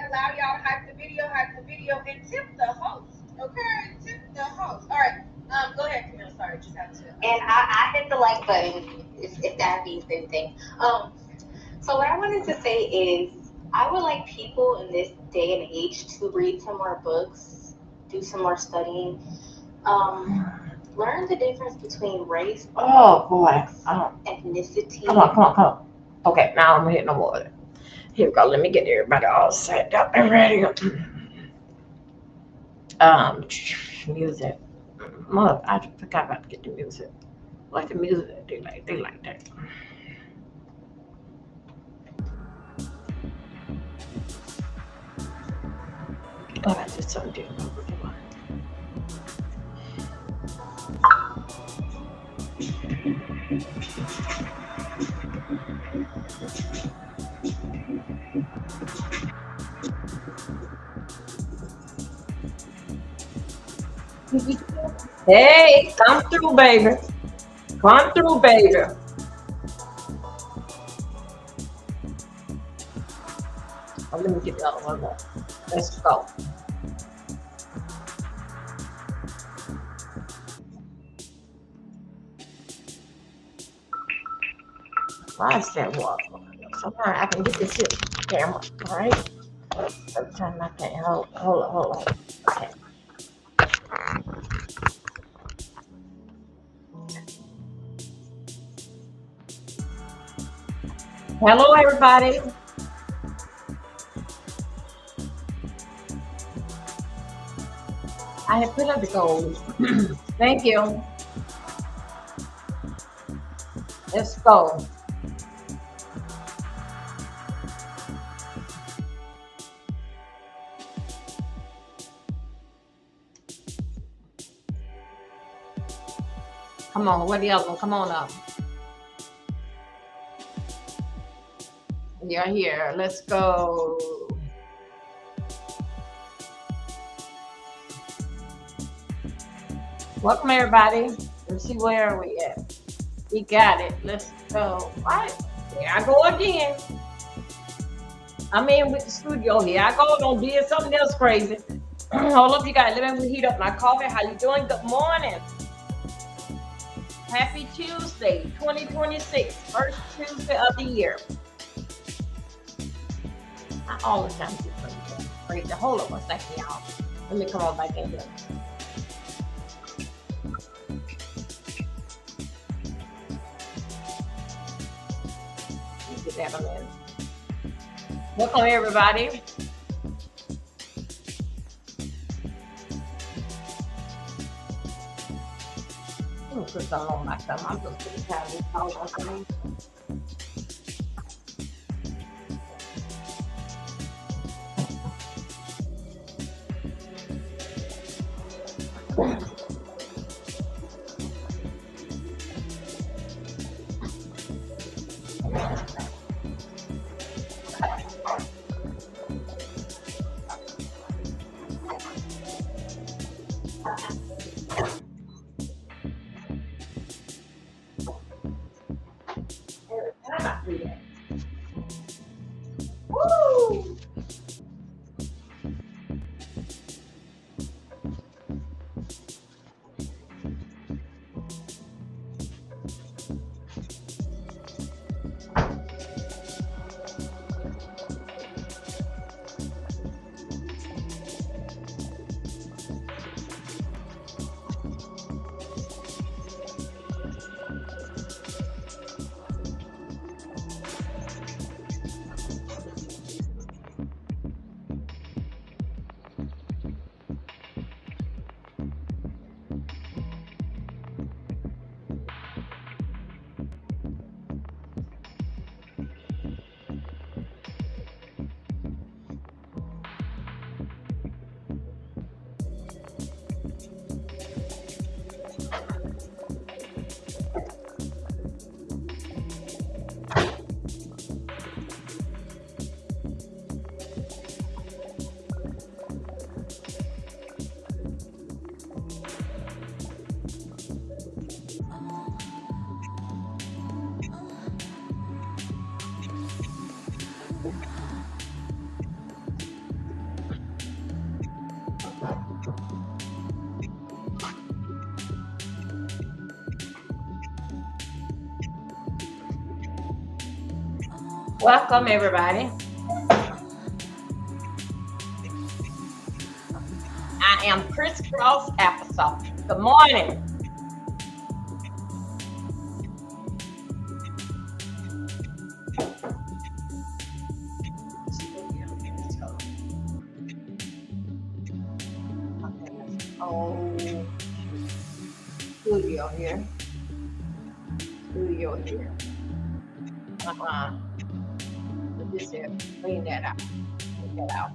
allow y'all to hype the video, and tip the host. Okay, tip the host. All right. Go ahead, Camille. Sorry, just have to. And I hit the like button if that means anything. So what I wanted to say is I would like people in this day and age to read some more books, do some more studying, learn the difference between race, Oh boy. ethnicity. Come on, come on, come on. Okay, now I'm gonna hit no more. Here we go. Let me get everybody all set up and ready. Music. Mother, I forgot about to get the music. Like the music, they like that. Oh, that's just something different. Hey, come through, baby. Come through, baby. Oh, let me get the other one more. Let's go. Why is that water? Sometimes I can get this here camera, all right? Sometimes I can't. Hold on. Okay. Hello, everybody. I have put up the goals. Thank you. Let's go. Come on, where the other one? Come on up. You're here. Let's go. Welcome, everybody. Let's see where we at. We got it. Let's go. All right. Here I go again. I'm in with the studio here. I go on did something else crazy. Hold up, you guys. Let me heat up my coffee. How you doing? Good morning. Happy Tuesday, 2026. First Tuesday of the year. I always have to do something crazy. Hold up a second, y'all. Let me come on back in here. Get that a minute. Welcome, everybody. I'm gonna put some on myself. I'm gonna put this out of this cold on for me. Woo! Welcome, everybody. I am Crisscross Applesauce. Good morning. Let's go. Okay, let's go. Studio here. Studio here. Put this here. Clean that out. Clean that out.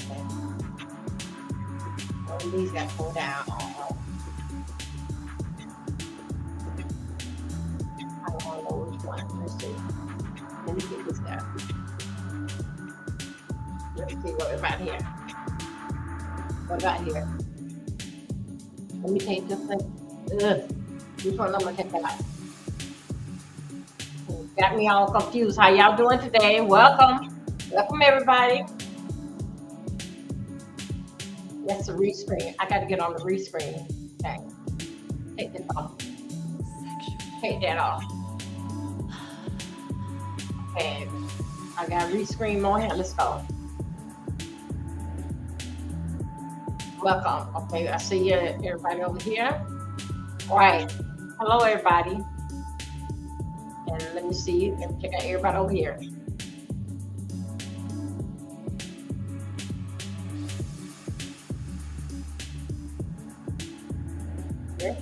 Okay. Well, these got to go down. I don't know which one. Let's see. Let me get this down. Let's see what about here. What about here? Let me take this thing. Ugh. This one I'm gonna take that out. Got me all confused. How y'all doing today? Welcome. Welcome everybody. That's the rescreen. I gotta get on the rescreen. Okay. Take this off. Take that off. And I got rescreen on here. Let's go. Welcome. Okay, I see you, everybody over here. All right. Hello, everybody. And let me see. Let me check out everybody over here. Here.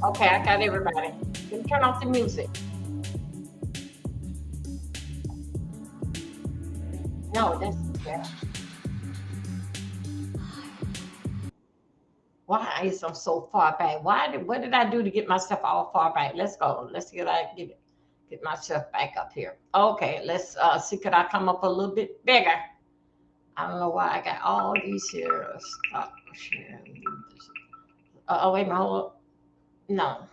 Okay, I got everybody. Let me turn off the music. No, that's yeah. Why is I'm so far back? What did I do to get myself all far back? Let's go. Let's get myself back up here. Okay, let's see. Could I come up a little bit bigger? I don't know why I got all these here. Stop sharing. Oh wait a minute. Hold up. No.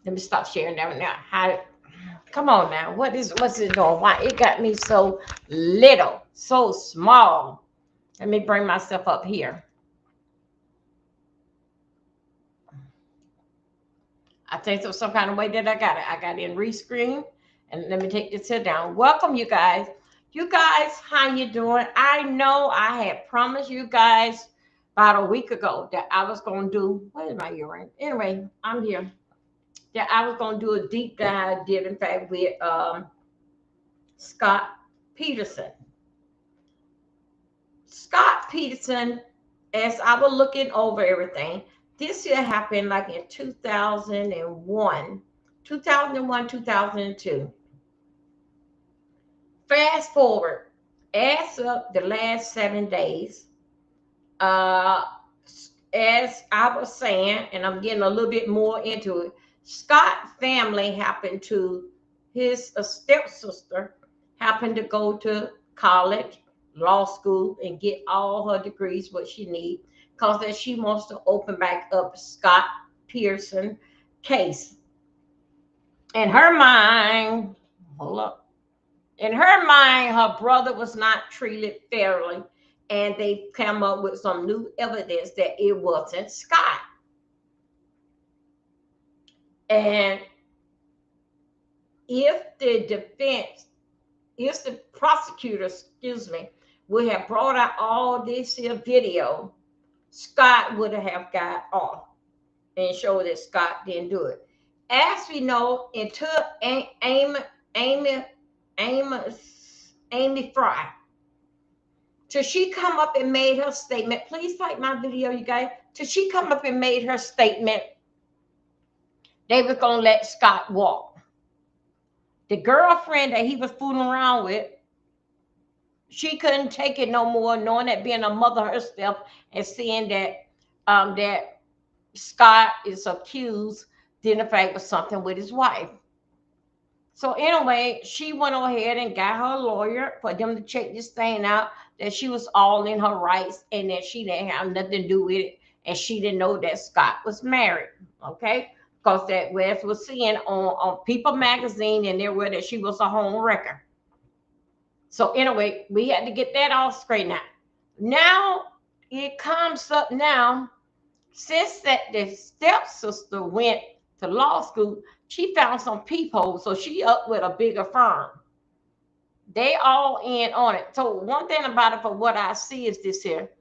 Let me stop sharing that one now. How? Come on now. What's it doing? Why it got me so little, so small? Let me bring myself up here. I think so some kind of way that I got it. I got in rescreen, and let me take this here down. Welcome, you guys. You guys, how you doing? I know I had promised you guys about a week ago that I was going to do. What is my earring? Anyway, I'm here. That I was going to do a deep dive. Did in fact with Scott Peterson. Scott Peterson, as I was looking over everything, this year happened like in 2001, 2002. Fast forward, as of the last 7 days, uh, as I was saying, and I'm getting a little bit more into it, Scott family happened to, his stepsister happened to go to college, law school, and get all her degrees, what she needs, because that she wants to open back up Scott Pearson case. In her mind, hold up. In her mind, her brother was not treated fairly, and they come up with some new evidence that it wasn't Scott. And if the prosecutors, would have brought out all this here video, Scott would have got off and showed that Scott didn't do it. As we know, it took Amy Fry till she come up and made her statement. Please like my video, you guys. Till she come up and made her statement, they were gonna let Scott walk. The girlfriend that he was fooling around with, she couldn't take it no more, knowing that being a mother herself and seeing that that Scott is accused, then in fact was something with his wife. So anyway, she went ahead and got her lawyer for them to check this thing out, that she was all in her rights and that she didn't have nothing to do with it, and she didn't know that Scott was married. Okay, because that Wes was seeing on People magazine and there were that she was a home wrecker. So anyway, we had to get that all straightened out. Now it comes up now. Since that the stepsister went to law school, she found some peepholes, so she up with a bigger firm. They all in on it. So one thing about it, for what I see, is this here.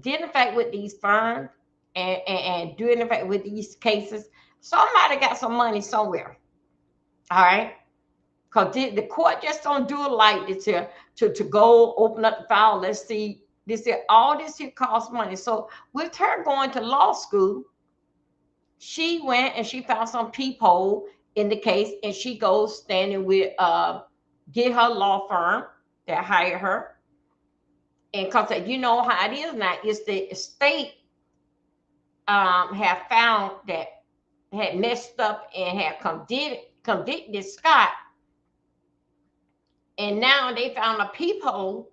Then in fact with these firms and doing in fact with these cases, somebody got some money somewhere. All right. Because the court just don't do it like this here to go open up the file. Let's see this here. All this here costs money. So with her going to law school, she went and she found some peephole in the case, and she goes standing with get her law firm that hired her. And because you know how it is now, it's the state have found that had messed up and had convicted Scott, and now they found a peephole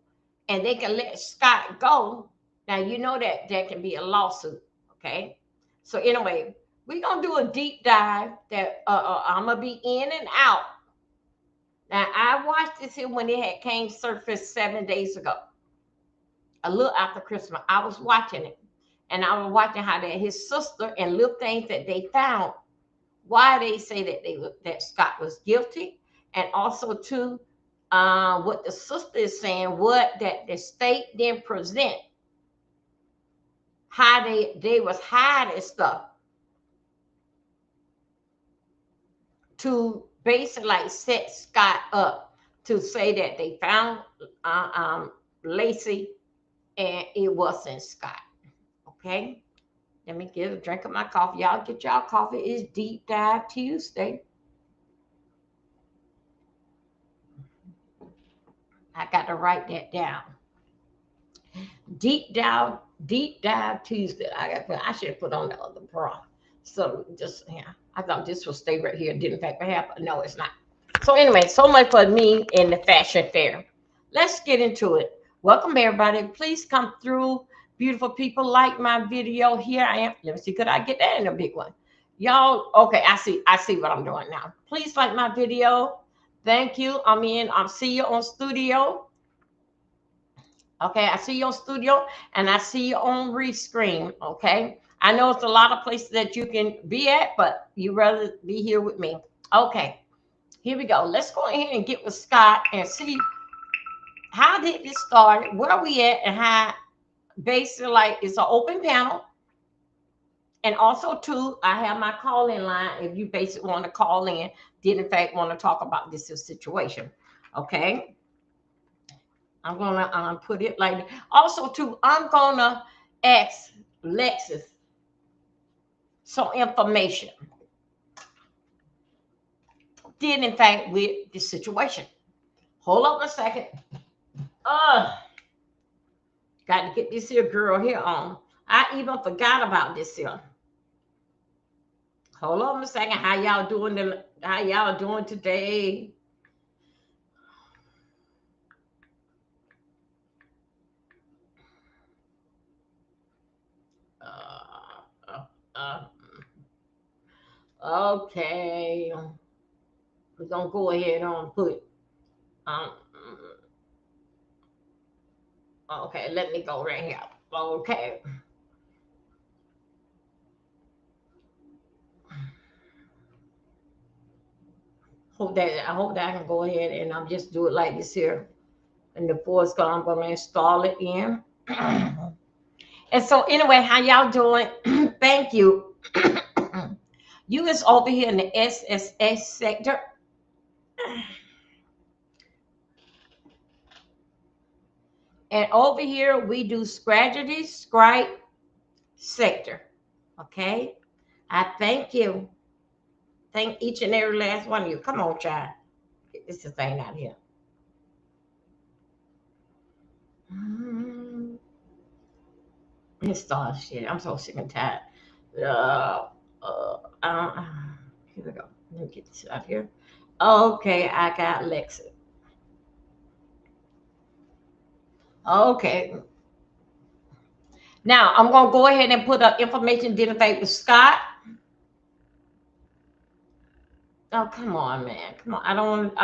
and they can let Scott go. Now you know that there can be a lawsuit. Okay, so anyway, we're gonna do a deep dive that I'm gonna be in and out. Now I watched this here when it had came surfaced 7 days ago, a little after Christmas. I was watching it, and I was watching how that his sister and little things that they found, why they say that that Scott was guilty, and also too, what the sister is saying, what that the state didn't present, how they was hiding stuff to basically like set Scott up to say that they found Lacey and it wasn't Scott. Okay, let me get a drink of my coffee. Y'all get y'all coffee. It's Deep Dive Tuesday. I got to write that down. Deep Dive Tuesday. I should have put on the other bra. So just yeah, I thought this would stay right here. Didn't in fact happen. No, it's not. So anyway, so much for me in the fashion fair. Let's get into it. Welcome everybody. Please come through. Beautiful people, like my video. Here I am. Let me see. Could I get that in a big one? Y'all, okay, I see what I'm doing now. Please like my video. Thank you. I'll see you on studio. Okay, I see you on studio and I see you on Restream. Okay, I know it's a lot of places that you can be at, but you rather be here with me. Okay, here we go. Let's go ahead and get with Scott and see how did this start, where we at, and how basically like it's an open panel. And also too, I have my call-in line if you basically want to call in, did in fact want to talk about this situation. Okay. I'm gonna put it like also too. I'm gonna ask Lexus some information. Did in fact with this situation. Hold up a second. Got to get this here girl here on. I even forgot about this here. Hold on a second. How y'all doing? How y'all doing today? Uh, okay, we're gonna go ahead and put um. Okay, let me go right here. Okay. I hope that I can go ahead and just do it like this here. And the force call, I'm gonna install it in. And so anyway, how y'all doing? Thank you. You is over here in the SSS sector. And over here we do strategy, scribe sector. Okay. I thank you. Thank each and every last one of you. Come on, child. Get this thing out here. Install shit. I'm so sick and tired. Uh, here we go. Let me get this out here. Okay, I got Lexi. Okay. Now I'm gonna go ahead and put up information identified with Scott. Oh, come on, man. Come on. I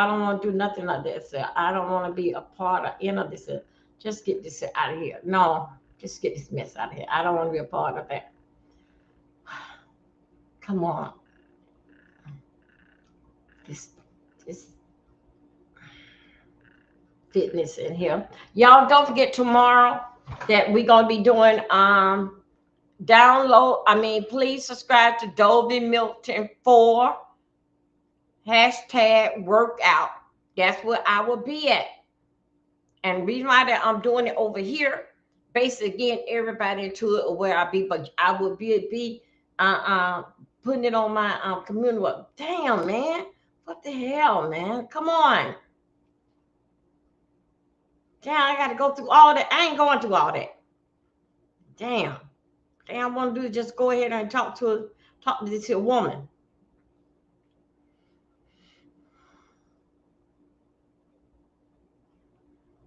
don't want to do nothing like this. I don't want to be a part of any of this. Just get this out of here. No, just get this mess out of here. I don't want to be a part of that. Come on, this this fitness in here. Y'all don't forget tomorrow that we're gonna be doing download. I mean, please subscribe to Dolby Milton 4 hashtag workout. That's what I will be at. And the reason why that I'm doing it over here, basically getting everybody into it or where I be, but I will be putting it on my community. Well, damn man, what the hell, man? Come on. Damn, I gotta go through all that. I ain't going through all that. Damn. Thing I want to do is just go ahead and talk to this here woman.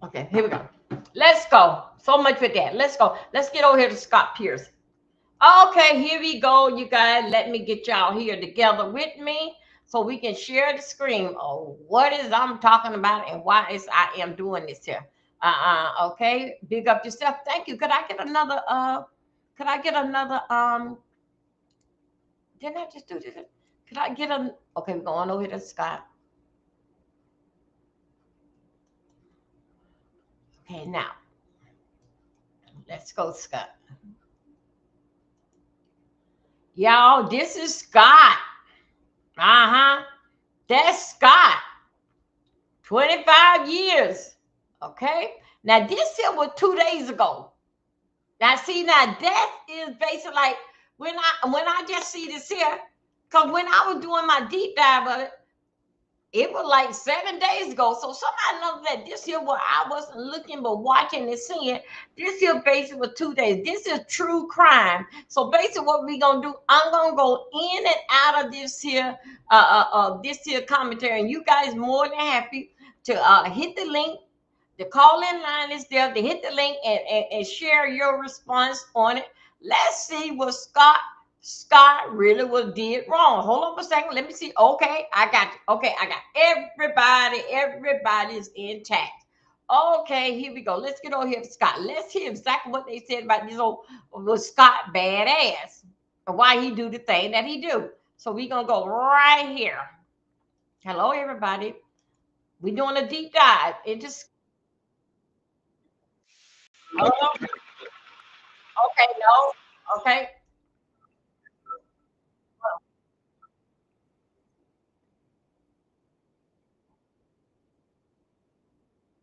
Okay, here we go. Let's go. So much for that. Let's go. Let's get over here to Scott Pierce. Okay, here we go, you guys. Let me get y'all here together with me so we can share the screen. Oh, what is I'm talking about and why is I am doing this here. Okay. Big up yourself. Thank you. Could I get another didn't I just do this? Could I get a okay, we're going over here to Scott. Okay, now let's go, Scott. Y'all, this is Scott. Uh-huh. That's Scott. 25 years. Okay. Now this here was 2 days ago. Now see, now that is basically like when I just see this here, because when I was doing my deep dive of it, it was like 7 days ago. So somebody knows that this here what I wasn't looking but watching and seeing. This here basically was 2 days. This is true crime. So basically what we gonna do, I'm gonna go in and out of this here commentary. And you guys more than happy to hit the link. The call-in line is there. To hit the link and share your response on it. Let's see what Scott really was did wrong. Hold on a second. Let me see. Okay, I got you. Okay, I got everybody. Everybody's intact. Okay, here we go. Let's get over here to Scott. Let's hear exactly what they said about this old was Scott badass and why he do the thing that he do. So we're gonna go right here. Hello, everybody. We're doing a deep dive into. Hello. Okay, no. Okay.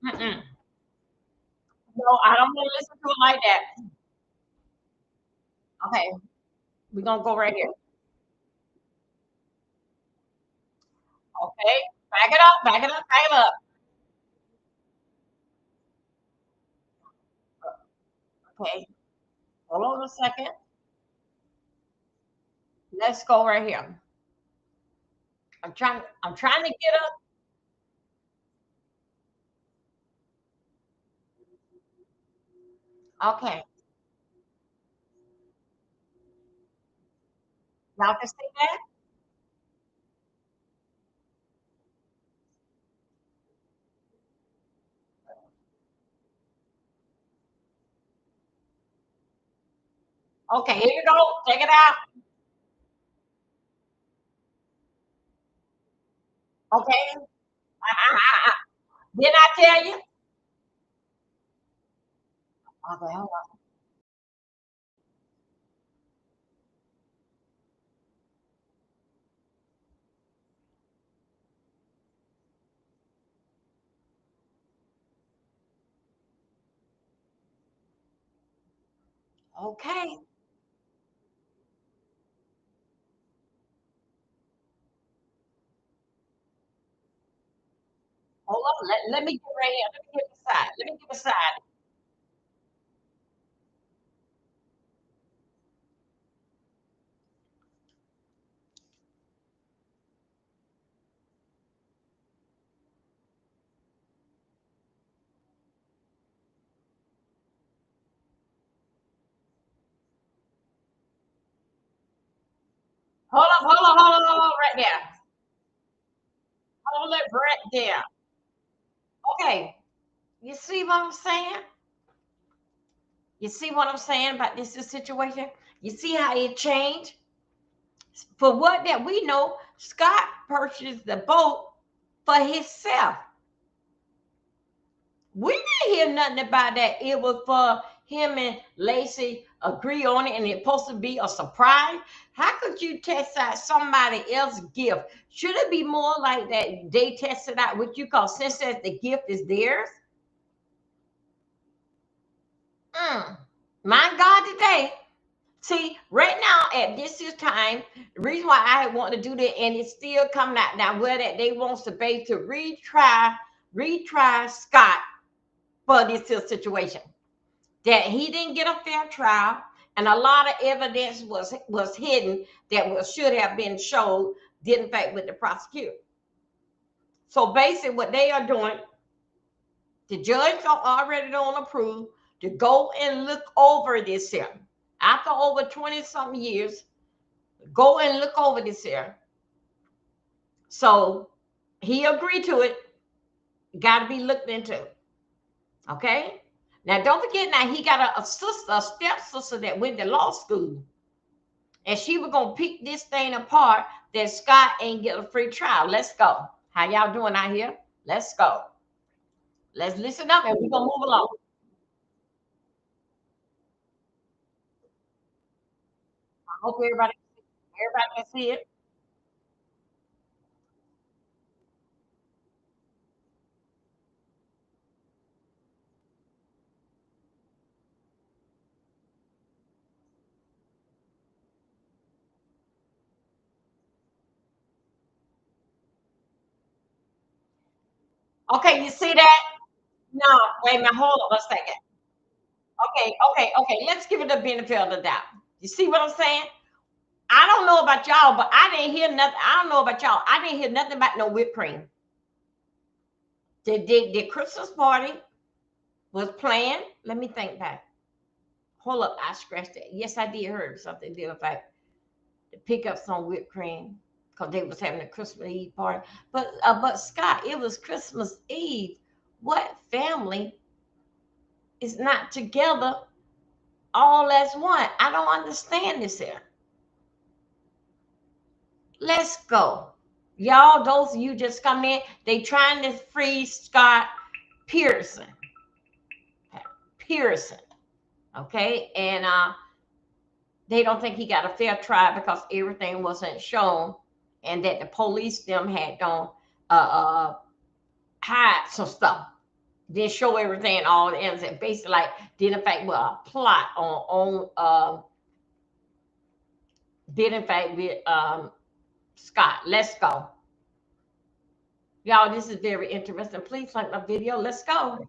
Mm-mm. No, I don't want to listen to it like that. Okay, we're gonna go right here. Okay, back it up, back it up, back it up. Okay, hold on a second. Let's go right here. I'm trying to get up. Okay, y'all can see that? Okay, here you go. Check it out. Okay. Didn't I tell you? Okay, hold on. Okay, hold on. Let me get right here. Let me get beside. Let me get beside. Hold on, right there. Hold it right there. Okay, you see what I'm saying? You see what I'm saying about this situation? You see how it changed For what that we know, Scott purchased the boat for himself. We didn't hear nothing about that. It was for him and Lacey agree on it, and it's supposed to be a surprise. How could you test out somebody else's gift? Should it be more like that? They tested out what you call, since that the gift is theirs. Mm. My God, today. See, right now at this is time, the reason why I want to do that, and it's still coming out now, where that they wants to base to retry Scott for this here situation. That he didn't get a fair trial, and a lot of evidence was hidden that should have been showed, did in fact with the prosecutor. So basically, what they are doing, the judge already don't approve to go and look over this here. After over 20 something years, go and look over this here. So he agreed to it. Got to be looked into. Okay. Now don't forget. Now he got a sister, a stepsister that went to law school, and she was gonna pick this thing apart. That Scott ain't get a free trial. Let's go. How y'all doing out here? Let's go. Let's listen up, and we're gonna move along. I hope everybody can see it. Okay, you see that? No, wait a minute. Hold on a second. Okay. Let's give it the benefit of the doubt. You see what I'm saying? I don't know about y'all, but I didn't hear nothing. I don't know about y'all. I didn't hear nothing about no whipped cream. The Christmas party was planned. Let me think back. Hold up, I scratched that. Yes, I did hear something to the fact to pick up some whipped cream because they was having a Christmas Eve party. But Scott, it was Christmas Eve. What family is not together all as one? I don't understand this here. Let's go. Y'all, those of you just come in, they trying to free Scott Pearson. Pearson. Okay. And they don't think he got a fair trial because everything wasn't shown, and that the police them had done hide some stuff. Didn't show everything all the ends, and basically like did in fact well a plot did in fact with Scott. Let's go. Y'all, this is very interesting. Please like my video. Let's go.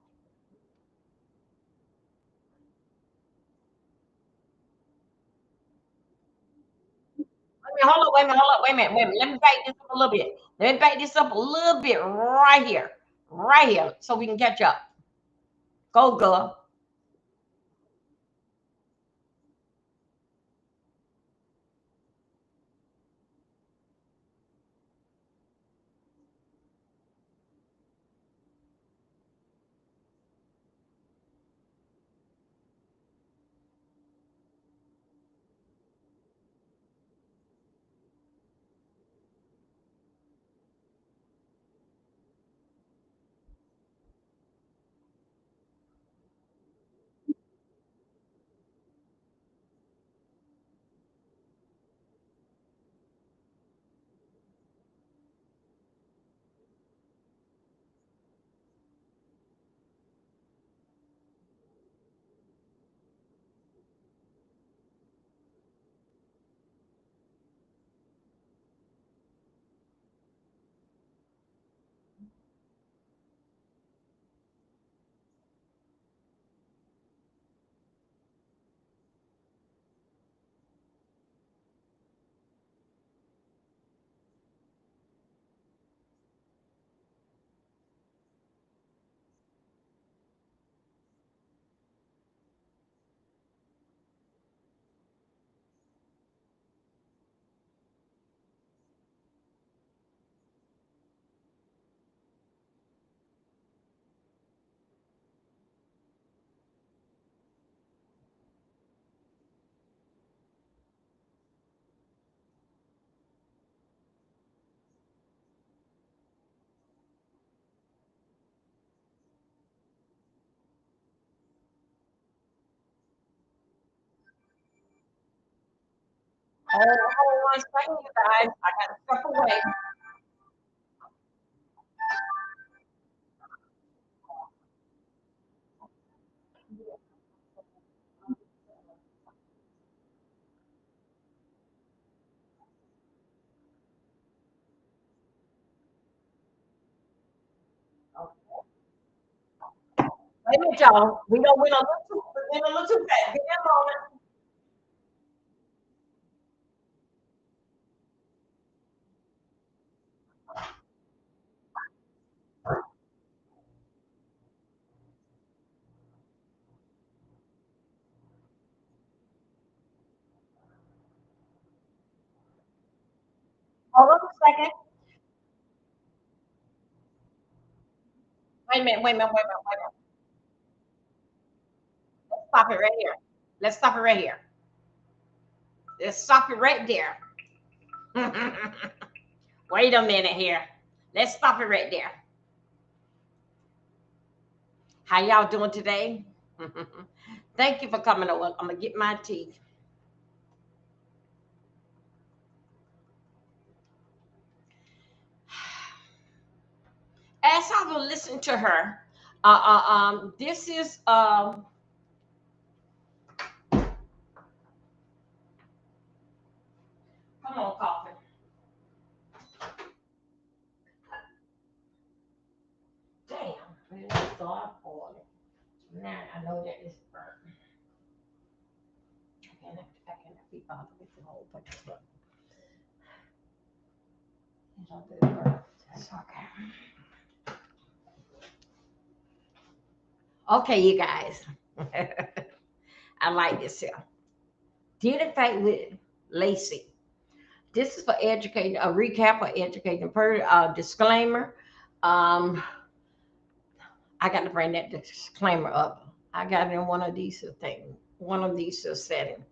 Hold on, wait a minute, hold on, wait a minute. Let me back this up a little bit. Let me back this up a little bit right here, so we can catch up. Go, girl. hold 1 second, you guys. I got to step away. Wait a minute, y'all. We don't look too fast. Give me a moment. Hold on a second. Wait a minute. Wait a minute. Wait a minute. Wait a minute. Let's stop it right here. Let's stop it right here. Let's stop it right there. Wait a minute here. Let's stop it right there. How y'all doing today? Thank you for coming over. I'm gonna get my tea. As I will listen to her, this is come on, coffee. Damn, man, it's dark on it. Now I know that it's burnt. I cannot be bothered with the whole bunch of stuff. It's all good burnt. That's okay. Okay, you guys. I like this here. Did fight with Lacey. This is for educating, a recap for educating, disclaimer. Um, I got to bring that disclaimer up. I got it in one of these things, one of these settings.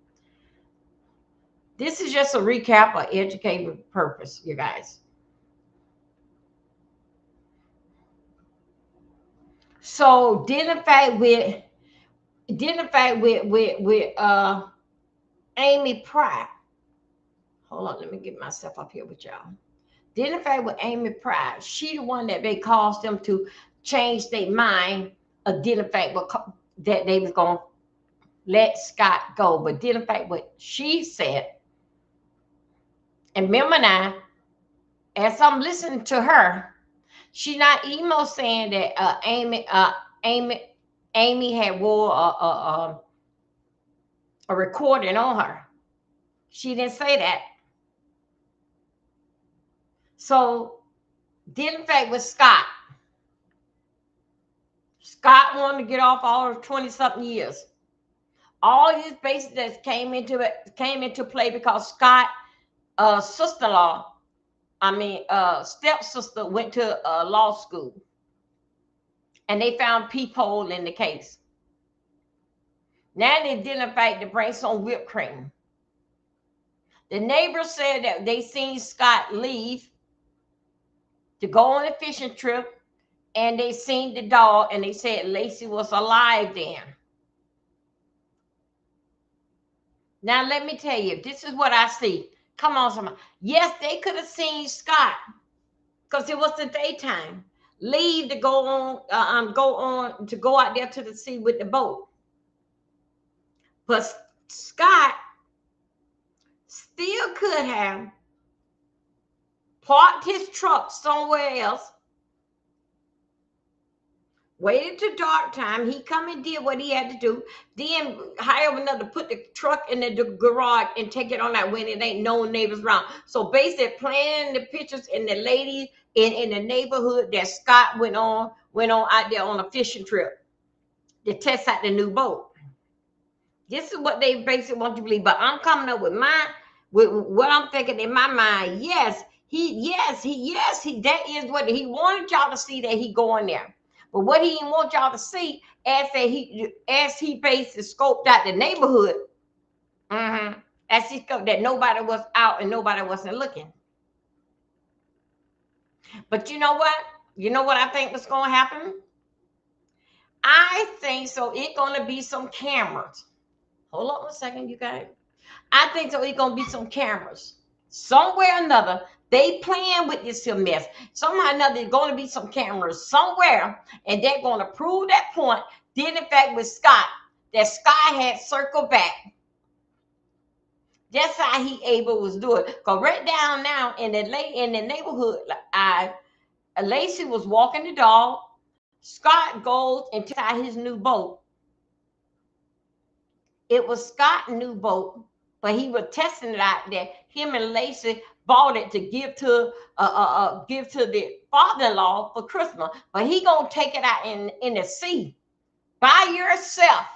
This is just a recap for educating purpose, you guys. So didn't fight with Amy Pratt. Hold on, let me get myself up here with y'all. Didn't fight with Amy Pratt. She the one that they caused them to change their mind. Didn't fight with that they was gonna let Scott go, but didn't fight what she said. And remember now, as I'm listening to her, she not emo saying that Amy had wore a recording on her. She didn't say that. So didn't fight with Scott. Scott wanted to get off all of 20 something years. All his bases that came into play because Scott sister-in-law, stepsister went to law school, and they found peephole in the case. Now they didn't fight to bring some whipped cream. The neighbors said that they seen Scott leave to go on a fishing trip, and they seen the dog, and they said Lacey was alive then. Now let me tell you, this is what I see. Come on, somebody. Yes, they could have seen Scott because it was the daytime. Leave to go out there to the sea with the boat. But Scott still could have parked his truck somewhere else, waited till dark time. He come and did what he had to do. Then hire another, put the truck in the garage and take it on that when it ain't no neighbors around. So basically planning the pictures and the lady in the neighborhood that Scott went on out there on a fishing trip to test out the new boat. This is what they basically want to believe. But I'm coming up with what I'm thinking in my mind. Yes, that is what he wanted y'all to see, that he going there. But what he didn't want y'all to see, as he basically scoped out the neighborhood, as he scoped that nobody was out and nobody wasn't looking. But you know what? You know what I think was going to happen? I think so. It's going to be some cameras. Hold on a second, you guys. I think so. It's gonna be some cameras somewhere or another. They playing with this here mess. Somehow or another, there's gonna be some cameras somewhere, and they're gonna prove that point. Then, in fact, with Scott, that Scott had circled back. That's how he able was doing. Cause right down now in the neighborhood, Lacey was walking the dog. Scott goes inside his new boat. It was Scott's new boat, but he was testing it out there. Him and Lacey bought it to give to the father-in-law for Christmas. But he gonna take it out in the sea by yourself,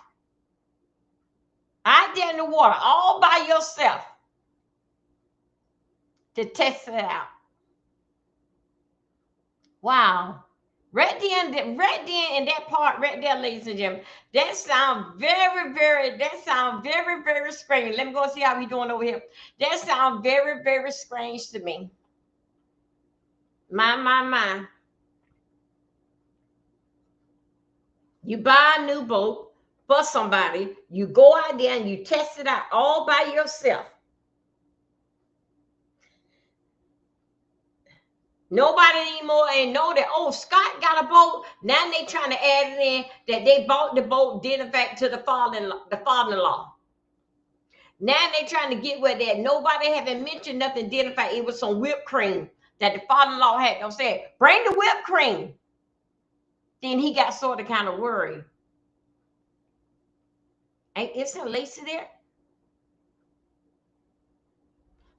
out there in the water, all by yourself, to test it out. Wow. Right then in that part, right there, ladies and gentlemen, that sounds very strange. Let me go see how we doing over here. That sounds very strange to me. My. You buy a new boat for somebody, you go out there and you test it out all by yourself. Nobody anymore ain't know that, oh, Scott got a boat. Now they trying to add it in that they bought the boat, did it back to the father-in-law. Now they trying to get where that nobody haven't mentioned nothing, did in fact it was some whipped cream that the father-in-law had. Don't say, bring the whipped cream. Then he got sort of kind of worried. Isn't Lacey there?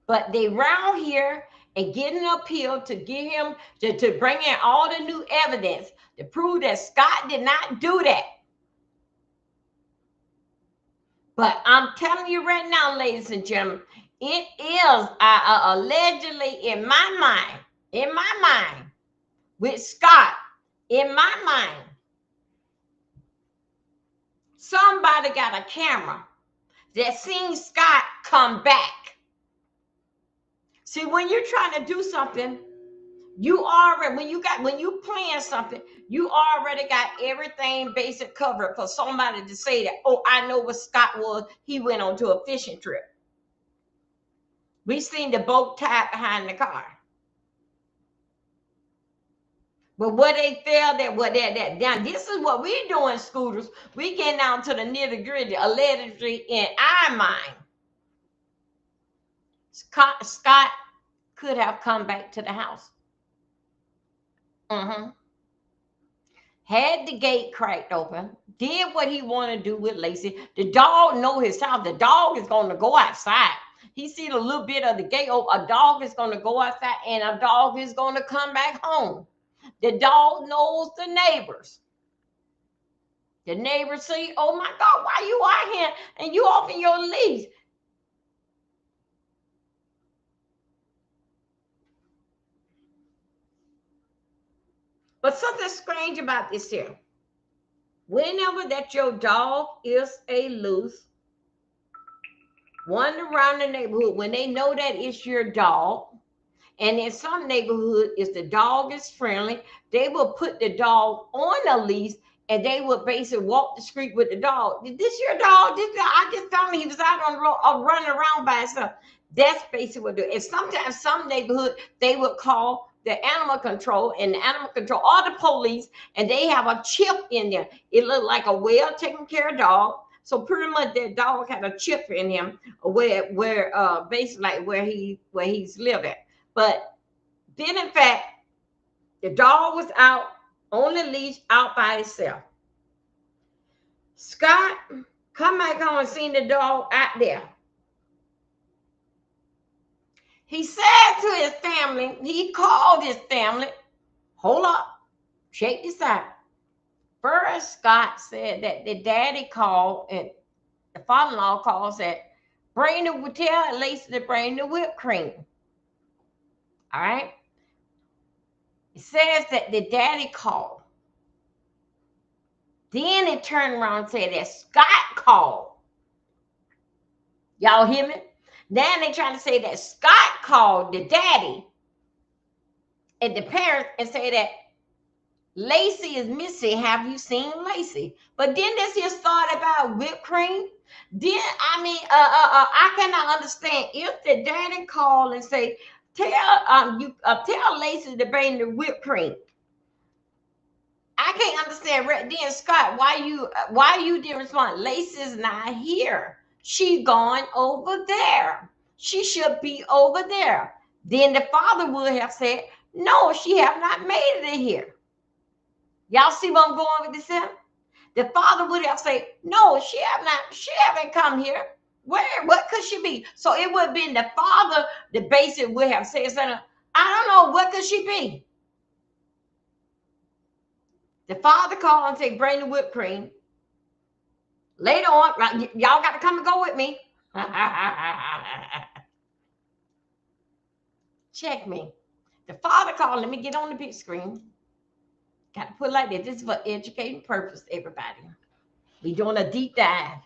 But they round here and getting an appeal to get him to bring in all the new evidence to prove that Scott did not do that. But I'm telling you right now, ladies and gentlemen, it is allegedly in my mind, with Scott, in my mind, somebody got a camera that seen Scott come back. See, when you're trying to do something, you already, when you plan something, you already got everything basic covered for somebody to say that, oh, I know what Scott was. He went on to a fishing trip. We seen the boat tied behind the car. But what they felt that now this is what we're doing, Scooters. We getting down to the nitty-gritty, allegedly in our mind. Scott could have come back to the house. Had the gate cracked open, did what he wanted to do with Lacey. The dog know his house. The dog is going to go outside. He seen a little bit of the gate open. A dog is going to go outside, and a dog is going to come back home. The dog knows the neighbors. The neighbors say, oh my God, why you out here and you off in your lease? But something strange about this here. Whenever that your dog is a loose, one around the neighborhood, when they know that it's your dog, and in some neighborhood, if the dog is friendly, they will put the dog on a leash and they would basically walk the street with the dog. Is this your dog? I just found he was out on the road, running around by himself. That's basically what they do. And sometimes some neighborhood, they would call the animal control, and the animal control or the police, and they have a chip in there. It looked like a well taken care of dog. So pretty much that dog had a chip in him where basically like where he's lived at. But then in fact, the dog was out on the leash out by itself. Scott come back home and seen the dog out there. He said to his family, he called his family, hold up, check this out. First, Scott said that the daddy called and the father-in-law called, said, tell Lacey to bring the whipped cream. All right. It says that the daddy called. Then it turned around and said that Scott called. Y'all hear me? Now they trying to say that Scott called the daddy and the parents and say that Lacey is missing. Have you seen Lacey? But then this here thought about whipped cream. Then I cannot understand if the daddy call and say, tell Lacey to bring the whipped cream. I can't understand right then, Scott, why you didn't respond. Lacey's not here. She gone over there. She should be over there. Then the father would have said, no, she have not made it in here. Y'all see what I'm going with this here? The father would have said, no, she haven't come here. What could she be? So it would have been the father, the basic would have said something. I don't know, what could she be? The father called and said, bring the whipped cream. Later on, right, y'all got to come and go with me. Check me. The father called, let me get on the big screen. Got to put it like that. This is for educating purpose, everybody. We doing a deep dive.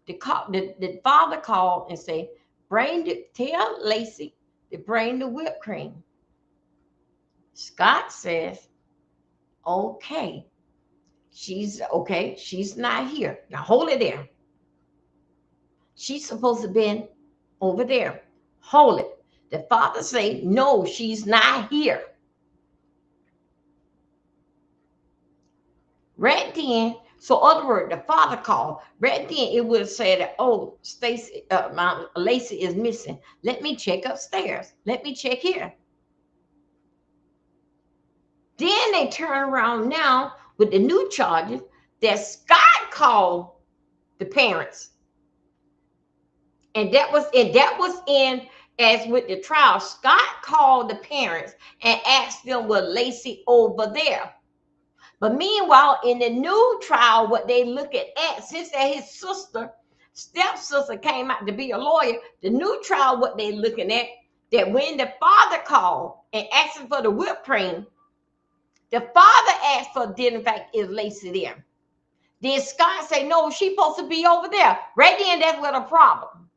The father called and say, tell Lacey to bring the whipped cream. Scott says, okay. She's okay. She's not here. Now hold it there. She's supposed to be over there. Hold it. The father say, no, she's not here. Right then, so other word, the father called. Right then, it would say that, oh, Lacey is missing. Let me check upstairs. Let me check here. Then they turn around now with the new charges that Scott called the parents. And that was in as with the trial. Scott called the parents and asked them, was Lacey over there? But meanwhile, in the new trial, what they look at since that his stepsister came out to be a lawyer, the new trial, what they looking at, that when the father called and asked for the whipped cream, the father asked for, did in fact, is Lacey there? Then Scott say, no, she's supposed to be over there. Right then, that's where the problem.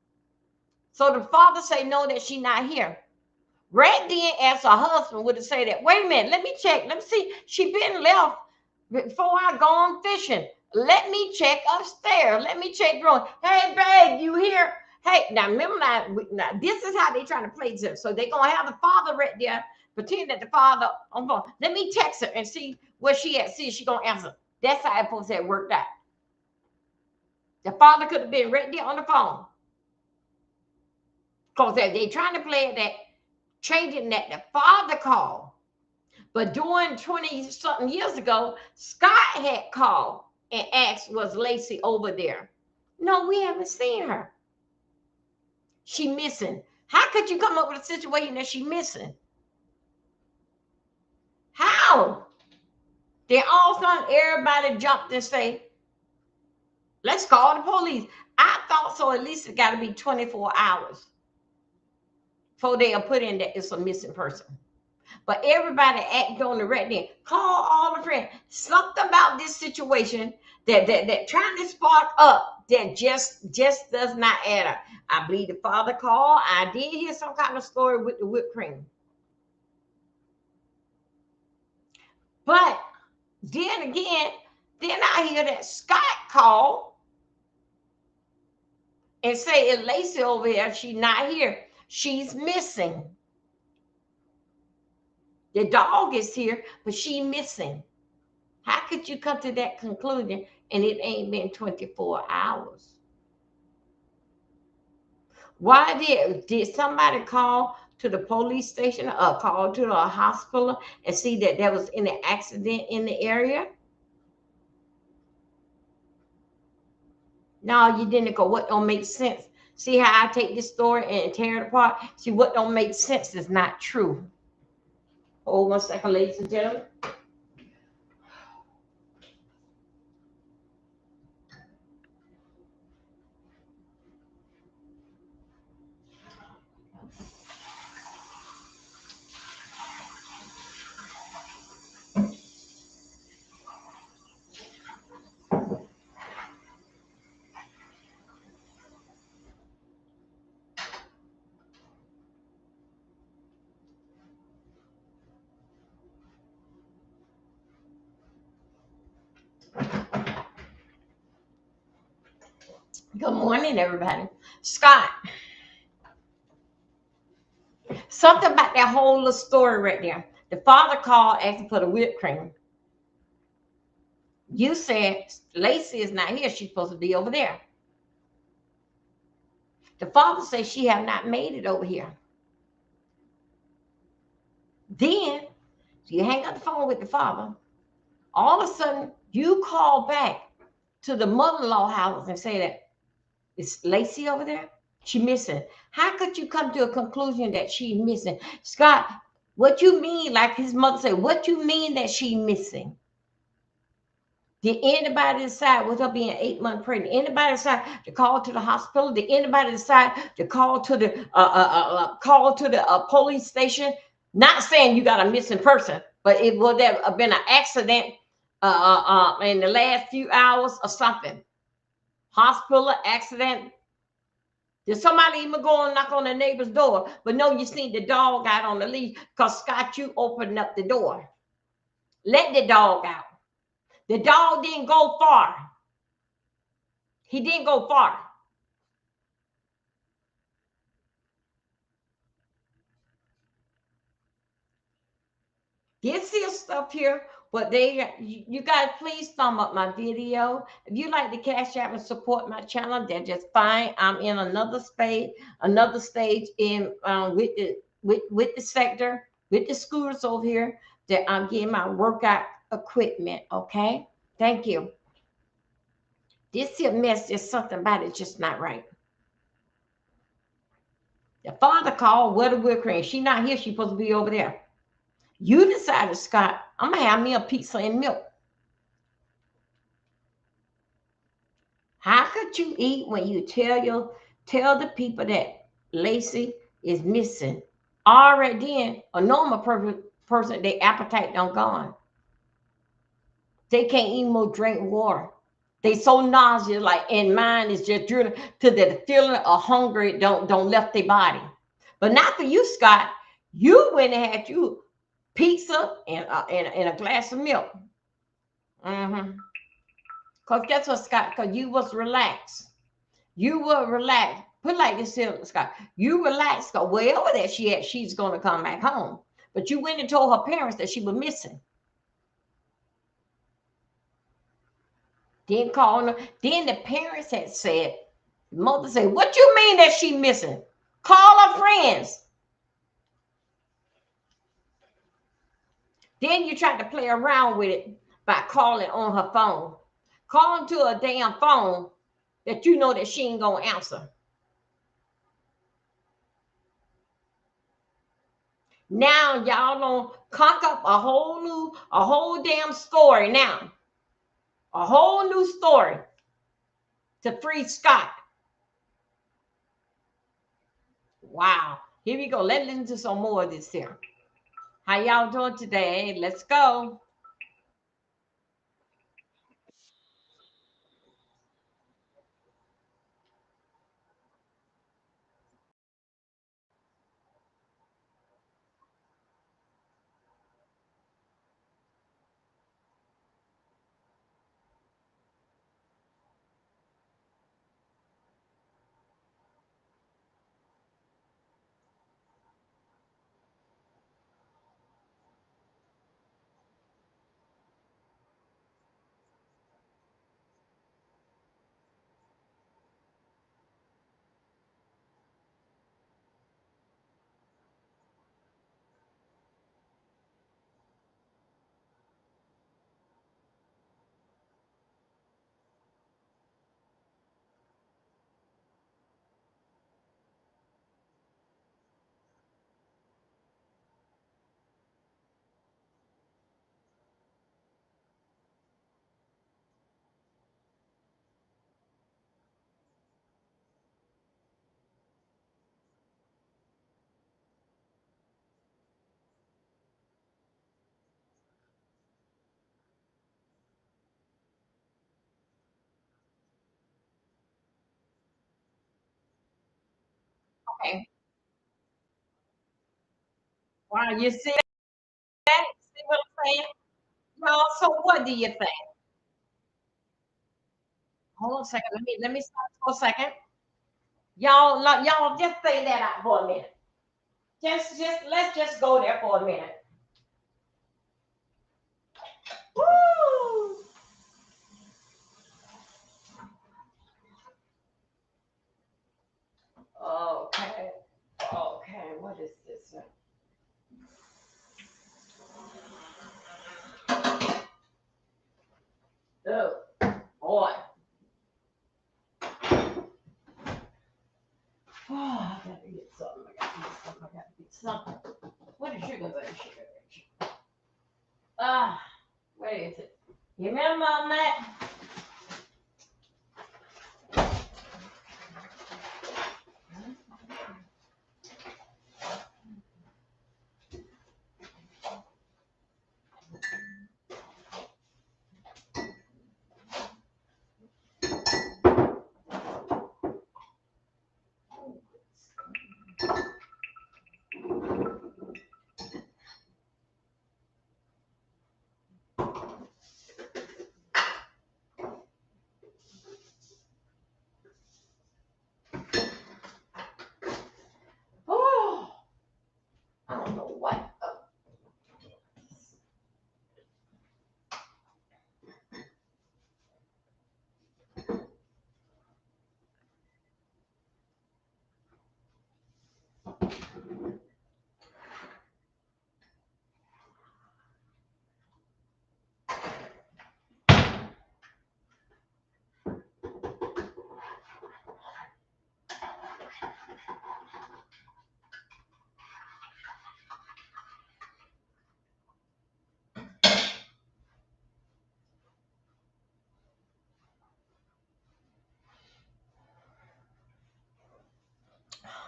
So the father say, no, that she not here. Right then, as her husband would have said that, wait a minute, let me check. Let me see. She been left before I go on fishing. Let me check upstairs. Let me check the room. Hey, babe, you here? Hey, now remember now, this is how they trying to play this. So they going to have the father right there, pretend that the father on phone. Let me text her and see where she at. See if she going to answer. That's how it supposed to have worked out. The father could have been right there on the phone. Because they trying to play it that, changing that the father called. But during 20-something years ago, Scott had called and asked, was Lacey over there? No, we haven't seen her. She missing. How could you come up with a situation that she missing? How? Then all of a sudden, everybody jumped and say, let's call the police. I thought so. At least it got to be 24 hours before they'll put in that it's a missing person. But everybody acted on the right then. Call all the friends. Something about this situation that trying to spark up that just does not add up. I believe the father called. I did hear some kind of story with the whipped cream. But then again, then I hear that Scott called and say, is Lacey over here? She's not here. She's missing. The dog is here, but she's missing. How could you come to that conclusion and it ain't been 24 hours? Why did somebody call to the police station or call to the hospital and see that there was any accident in the area? No, you didn't go. What don't make sense? See how I take this story and tear it apart? See, what don't make sense is not true. Hold 1 second, ladies and gentlemen. Good morning, everybody. Scott, something about that whole little story right there. The father called asking for the whipped cream. You said Lacey is not here. She's supposed to be over there. The father said she have not made it over here. Then you hang up the phone with the father. All of a sudden, you call back to the mother-in-law house and say that is Lacey over there? She missing. How could you come to a conclusion that she's missing? Scott, what you mean, like his mother said, what you mean that she missing? Did anybody decide with her being 8 months pregnant? Anybody decide to call to the hospital? Did anybody decide to call to the police station? Not saying you got a missing person, but it would have been an accident in the last few hours or something. Hospital accident. Did somebody even go and knock on the neighbor's door? But no, you seen the dog out on the leash because Scott, you opened up the door. Let the dog out. The dog didn't go far. He didn't go far. This here stuff here, but you guys please thumb up my video. If you like to cash out and support my channel, that's just fine. I'm in another stage in with the sector, with the scooters over here that I'm getting my workout equipment. Okay, thank you. This here mess, there's something about it just not right. The father called, what a whipped cream. She not here. She supposed to be over there. You decided, Scott, I'm gonna have me a pizza and milk. How could you eat when you tell the people that Lacey is missing? Already then, a normal person, their appetite don't gone. They can't even more drink water. They so nauseous, like, and mine is just drilling to the feeling of hunger don't left their body. But not for you, Scott. You went and had you pizza and a glass of milk. Mm-hmm. Because guess what, Scott? Because you was relaxed. You were relaxed. Put like this here, Scott. You relaxed. Because wherever that she at, she's going to come back home. But you went and told her parents that she was missing. Then calling her. Then the parents had said, the mother said, what you mean that she missing? Call her friends. Then you tried to play around with it by calling on her phone. Calling to a damn phone that you know that she ain't going to answer. Now y'all don't cock up a whole damn story now. A whole new story to free Scott. Wow. Here we go. Let's listen to some more of this here. How y'all doing today? Let's go. Okay. Wow, you see that? See what I'm saying? Well, so what do you think? Hold on a second. Let me stop for a second. Y'all just say that out for a minute. Just let's just go there for a minute. Woo! Okay. Okay. What is this? Oh boy. Oh, I gotta get something. I gotta get something. I gotta get something. What is sugar? What is sugar? Ah, where is it? You remember on that? Oh, I don't know what.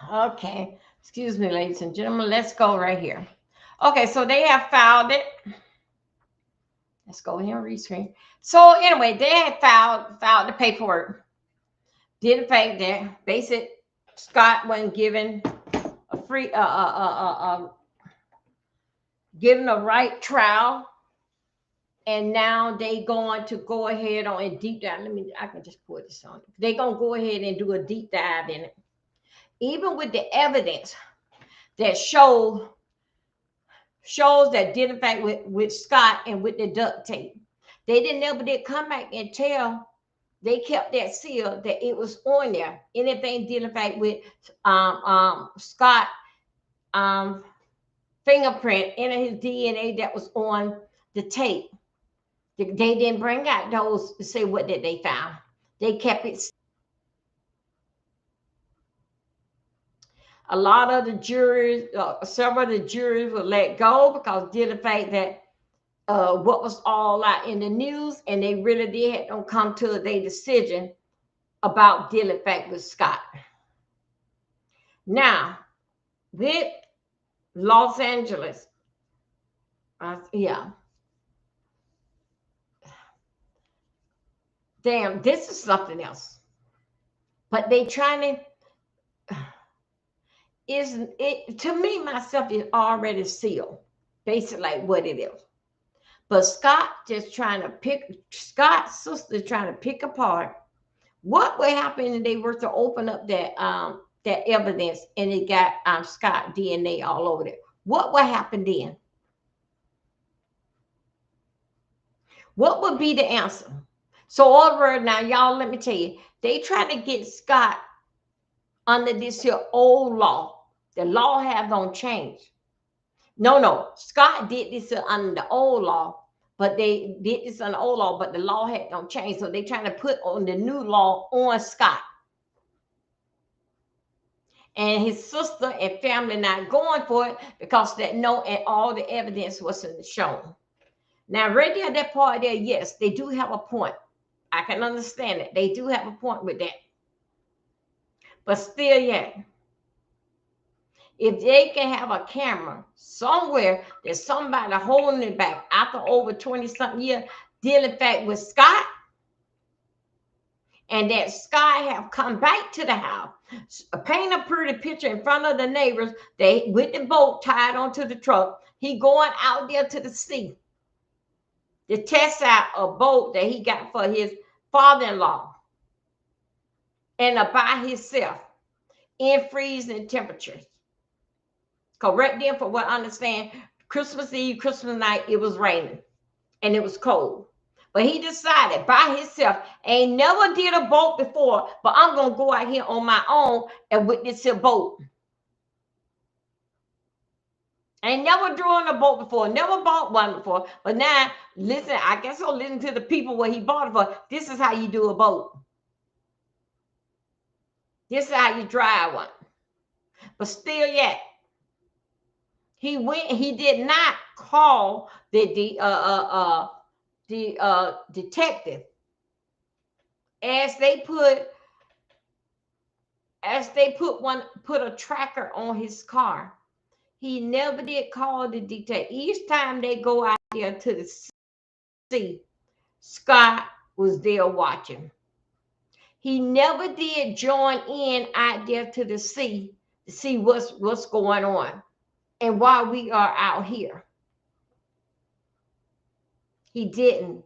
Okay, excuse me, ladies and gentlemen. Let's go right here. Okay, so they have filed it. Let's go here and Restream. So anyway, they had filed the paperwork. Did the fact that basic Scott wasn't given a free given a right trial, and now they going to go ahead on a deep dive. I can just put this on. They gonna go ahead and do a deep dive in it, even with the evidence that shows that did in fact with Scott and with the duct tape. They never did come back and tell. They kept that seal that it was on there. Anything did in fact with Scott fingerprint and his DNA that was on the tape. They didn't bring out those to say what did they found. They kept it. A lot of the juries, several of the juries were let go because did the fact that what was all out in the news, and they really did don't come to their decision about dealing back with Scott. Now, with Los Angeles, yeah, damn, this is something else. But they trying to, is it to me myself is already sealed, basically like what it is. But Scott just trying to pick Scott's sister trying to pick apart what would happen if they were to open up that evidence and it got Scott DNA all over it. What would happen then? What would be the answer? So over now, y'all, let me tell you, they try to get Scott under this here old law. The law have don't change. No, Scott did this under the old law, but they did this under the old law, but the law had don't change. So they trying to put on the new law on Scott. And his sister and family not going for it because that no, and all the evidence wasn't shown. Now, right there, that part there, yes, they do have a point. I can understand it. They do have a point with that. But still, yeah, if they can have a camera somewhere that somebody holding it back after over 20 something years, dealing fact with Scott, and that Scott have come back to the house, paint a pretty picture in front of the neighbors, they with the boat tied onto the truck, he going out there to the sea to test out a boat that he got for his father-in-law. and by himself in freezing temperatures. Correct then, for what I understand, Christmas Eve, Christmas night, it was raining and it was cold. But he decided by himself, ain't never did a boat before, but I'm gonna go out here on my own and witness a boat. Ain't never drawn a boat before, never bought one before. But now, listen, I guess I'll listen to the people what he bought it for. This is how you do a boat. This is how you drive one. But still yet, he went, he did not call the detective as they put put a tracker on his car. He never did call the detective. Each time they go out there to the sea, Scott was there watching. He never did join in out there to the sea to see what's going on and why we are out here. He didn't.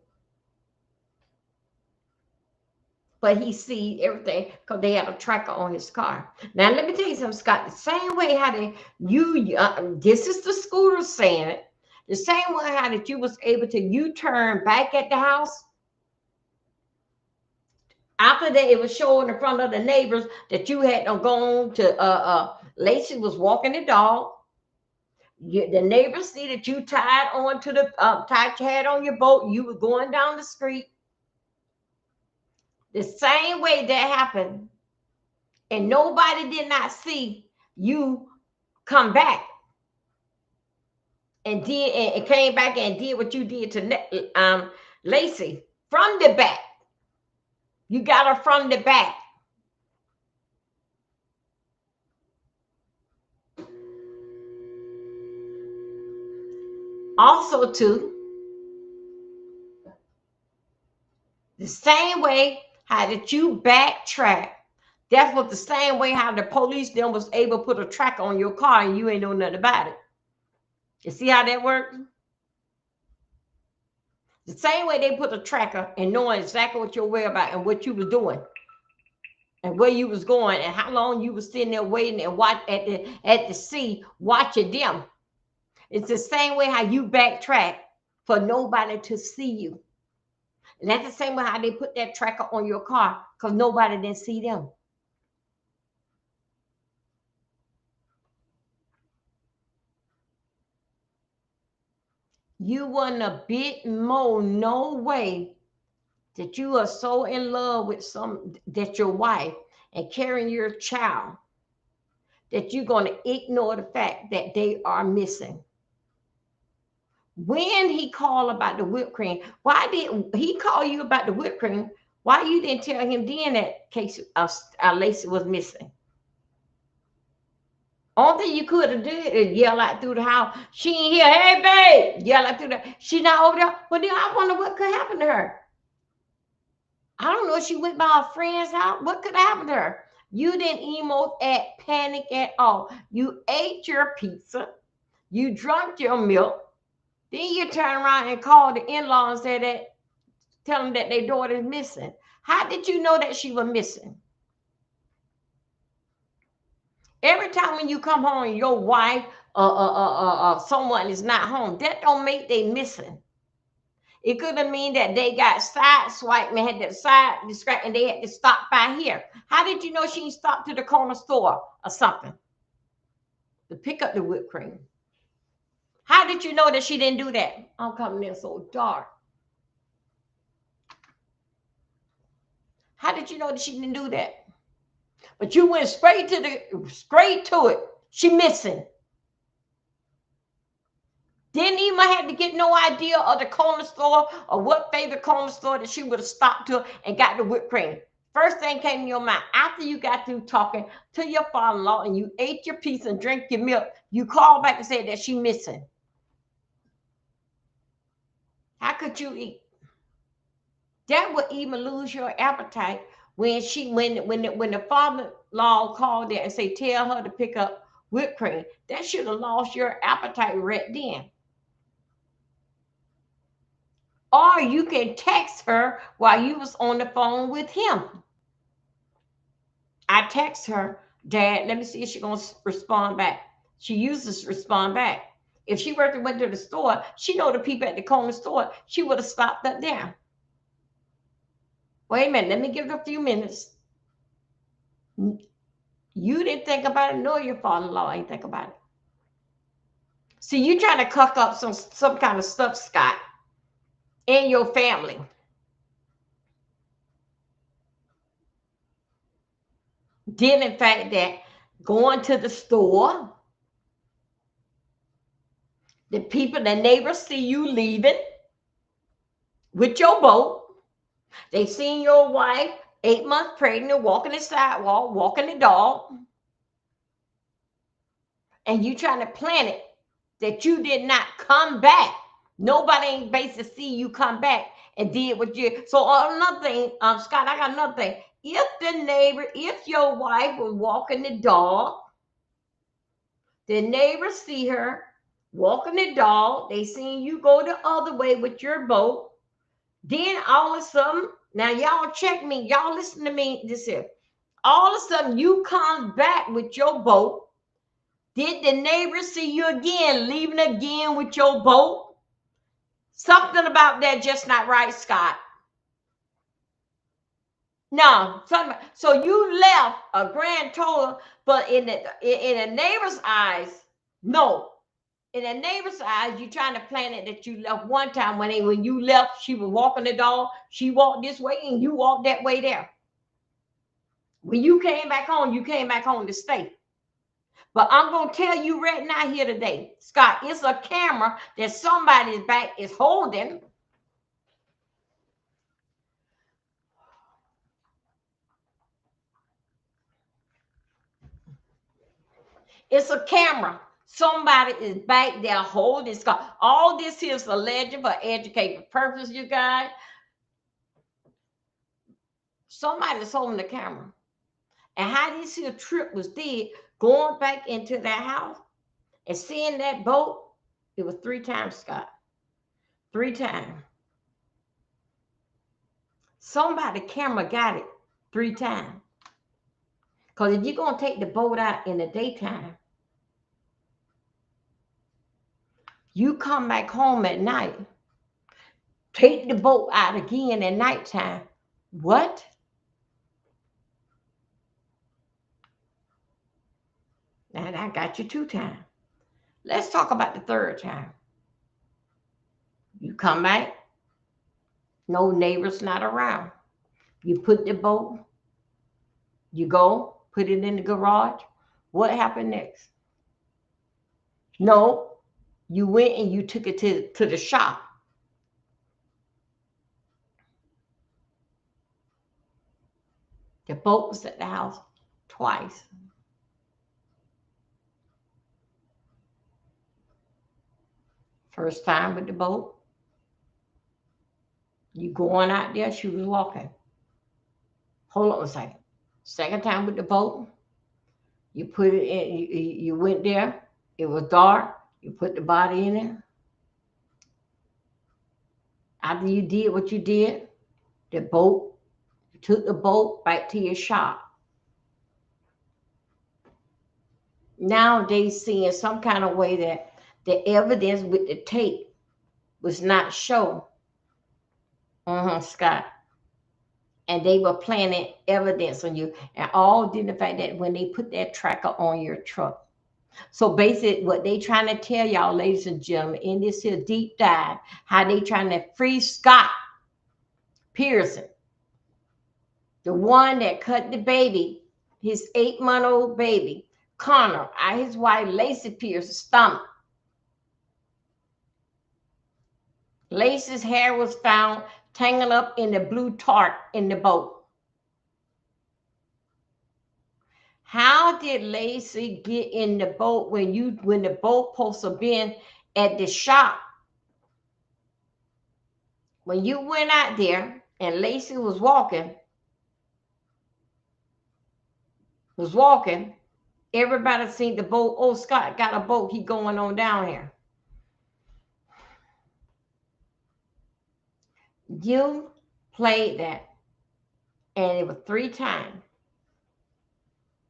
But he see everything because they had a tracker on his car. Now let me tell you something, Scott. The same way how they this is the scooter saying it. The same way how that you was able to U-turn back at the house after that, it was showing in front of the neighbors that you had gone to Lacey was walking the dog. The neighbors see that you tied on to the tied your head on your boat. You were going down the street. The same way that happened, and nobody did not see you come back and did and came back and did what you did to Lacey from the back. You got her from the back. Also, too, the same way how that you backtrack. That's what the same way how the police then was able to put a tracker on your car and you ain't know nothing about it. You see how that works? The same way they put a tracker and knowing exactly what you're worried about and what you was doing and where you was going and how long you was sitting there waiting and watch at the sea watching them. It's the same way how you backtrack for nobody to see you. And that's the same way how they put that tracker on your car because nobody didn't see them. You wasn't a bit more, no way that you are so in love with that your wife and carrying your child that you're going to ignore the fact that they are missing. When he called about the whipped cream, why did he call you about the whipped cream? Why you didn't tell him then that case Lacey was missing? Only thing you could have did is yell out through the house. She ain't here. Hey, babe. Yell out through the. She not over there. Well, then I wonder what could happen to her. I don't know if she went by her friend's house. What could happen to her? You didn't emote at panic at all. You ate your pizza. You drank your milk. Then you turn around and call the in-law and say that, tell them that their daughter is missing. How did you know that she was missing? Every time when you come home, your wife someone is not home. That don't make they missing. It could have mean that they got sideswiped and had to side distract and they had to stop by here. How did you know she stopped to the corner store or something to pick up the whipped cream? How did you know that she didn't do that? I'm coming in so dark. How did you know that she didn't do that? But you went straight to it. She missing. Didn't even have to get no idea of the corner store or what favorite corner store that she would have stopped to and got the whipped cream. First thing came in your mind after you got through talking to your father-in-law and you ate your pizza and drank your milk, you called back and said that she missing. How could you eat? That would even lose your appetite when the father-in-law called there and say tell her to pick up whipped cream. That should have lost your appetite right then. Or you can text her while you was on the phone with him. I text her, Dad, let me see if she's going to respond back. She uses respond back. If she went to the store, she know the people at the corner store, she would have stopped up there. Wait a minute, let me give it a few minutes. You didn't think about it, nor your father-in-law ain't think about it. See, you trying to cook up some kind of stuff, Scott, in your family. Then, in fact, that going to the store, the people, the neighbors see you leaving with your boat. They seen your wife 8 months pregnant, walking the sidewalk, walking the dog, and you trying to plan it that you did not come back. Nobody ain't basically see you come back and did what you. So another thing, Scott, I got another thing. If your wife was walking the dog, the neighbors see her walking the dog. They seen you go the other way with your boat. Then all of a sudden, now y'all check me, y'all listen to me. This here. All of a sudden, you come back with your boat. Did the neighbors see you again, leaving again with your boat? Something about that just not right, Scott. No, something. So you left a grand total, but in a neighbor's eyes, no. In a neighbor's eyes, you trying to plan it that you left one time when you left, she was walking the dog. She walked this way and you walked that way there. When you came back home, you came back home to stay. But I'm going to tell you right now here today, Scott, it's a camera that somebody's back is holding. It's a camera. Somebody is back there holding Scott. All this is a legend for educational purpose, you guys. Somebody's holding the camera. And how this here trip was did, going back into that house and seeing that boat, it was 3 times, Scott. 3 times. Somebody camera got it 3 times. Because if you're going to take the boat out in the daytime, you come back home at night, take the boat out again at nighttime. What? And I got you 2 times. Let's talk about the third time. You come back, no neighbors not around. You put the boat, you go, put it in the garage. What happened next? No, you went and you took it to the shop. The boat was at the house twice. First time with the boat, you going out there, she was walking. Hold on a second. Second time with the boat, you put it in, you went there, it was dark, you put the body in it. After you did what you did, the boat, you took the boat back to your shop. Now they seeing some kind of way that the evidence with the tape was not shown. Scott. And they were planting evidence on you. And all due to the fact that when they put that tracker on your truck. So basically, what they trying to tell y'all, ladies and gentlemen, in this here deep dive, how they trying to free Scott Pearson, the one that cut the baby, his 8-month-old baby, Connor, out his wife Lacey Pearson's stomach. Lacey's hair was found tangled up in the blue tarp in the boat. How did Lacey get in the boat when the boat supposed to been at the shop? When you went out there and Lacey was walking, everybody seen the boat. Oh, Scott got a boat. He going on down here. You played that, and it was 3 times.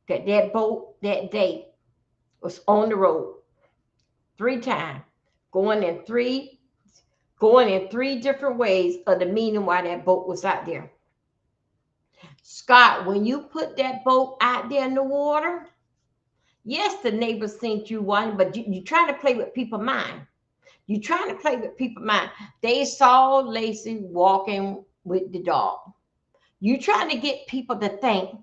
that that boat that day was on the road 3 times, going in three going in 3 different ways of the meaning why that boat was out there. Scott, when you put that boat out there in the water, yes, the neighbors sent you one, but you trying to play with people's mind. You trying to play with people's mind. They saw Lacey walking with the dog. You trying to get people to think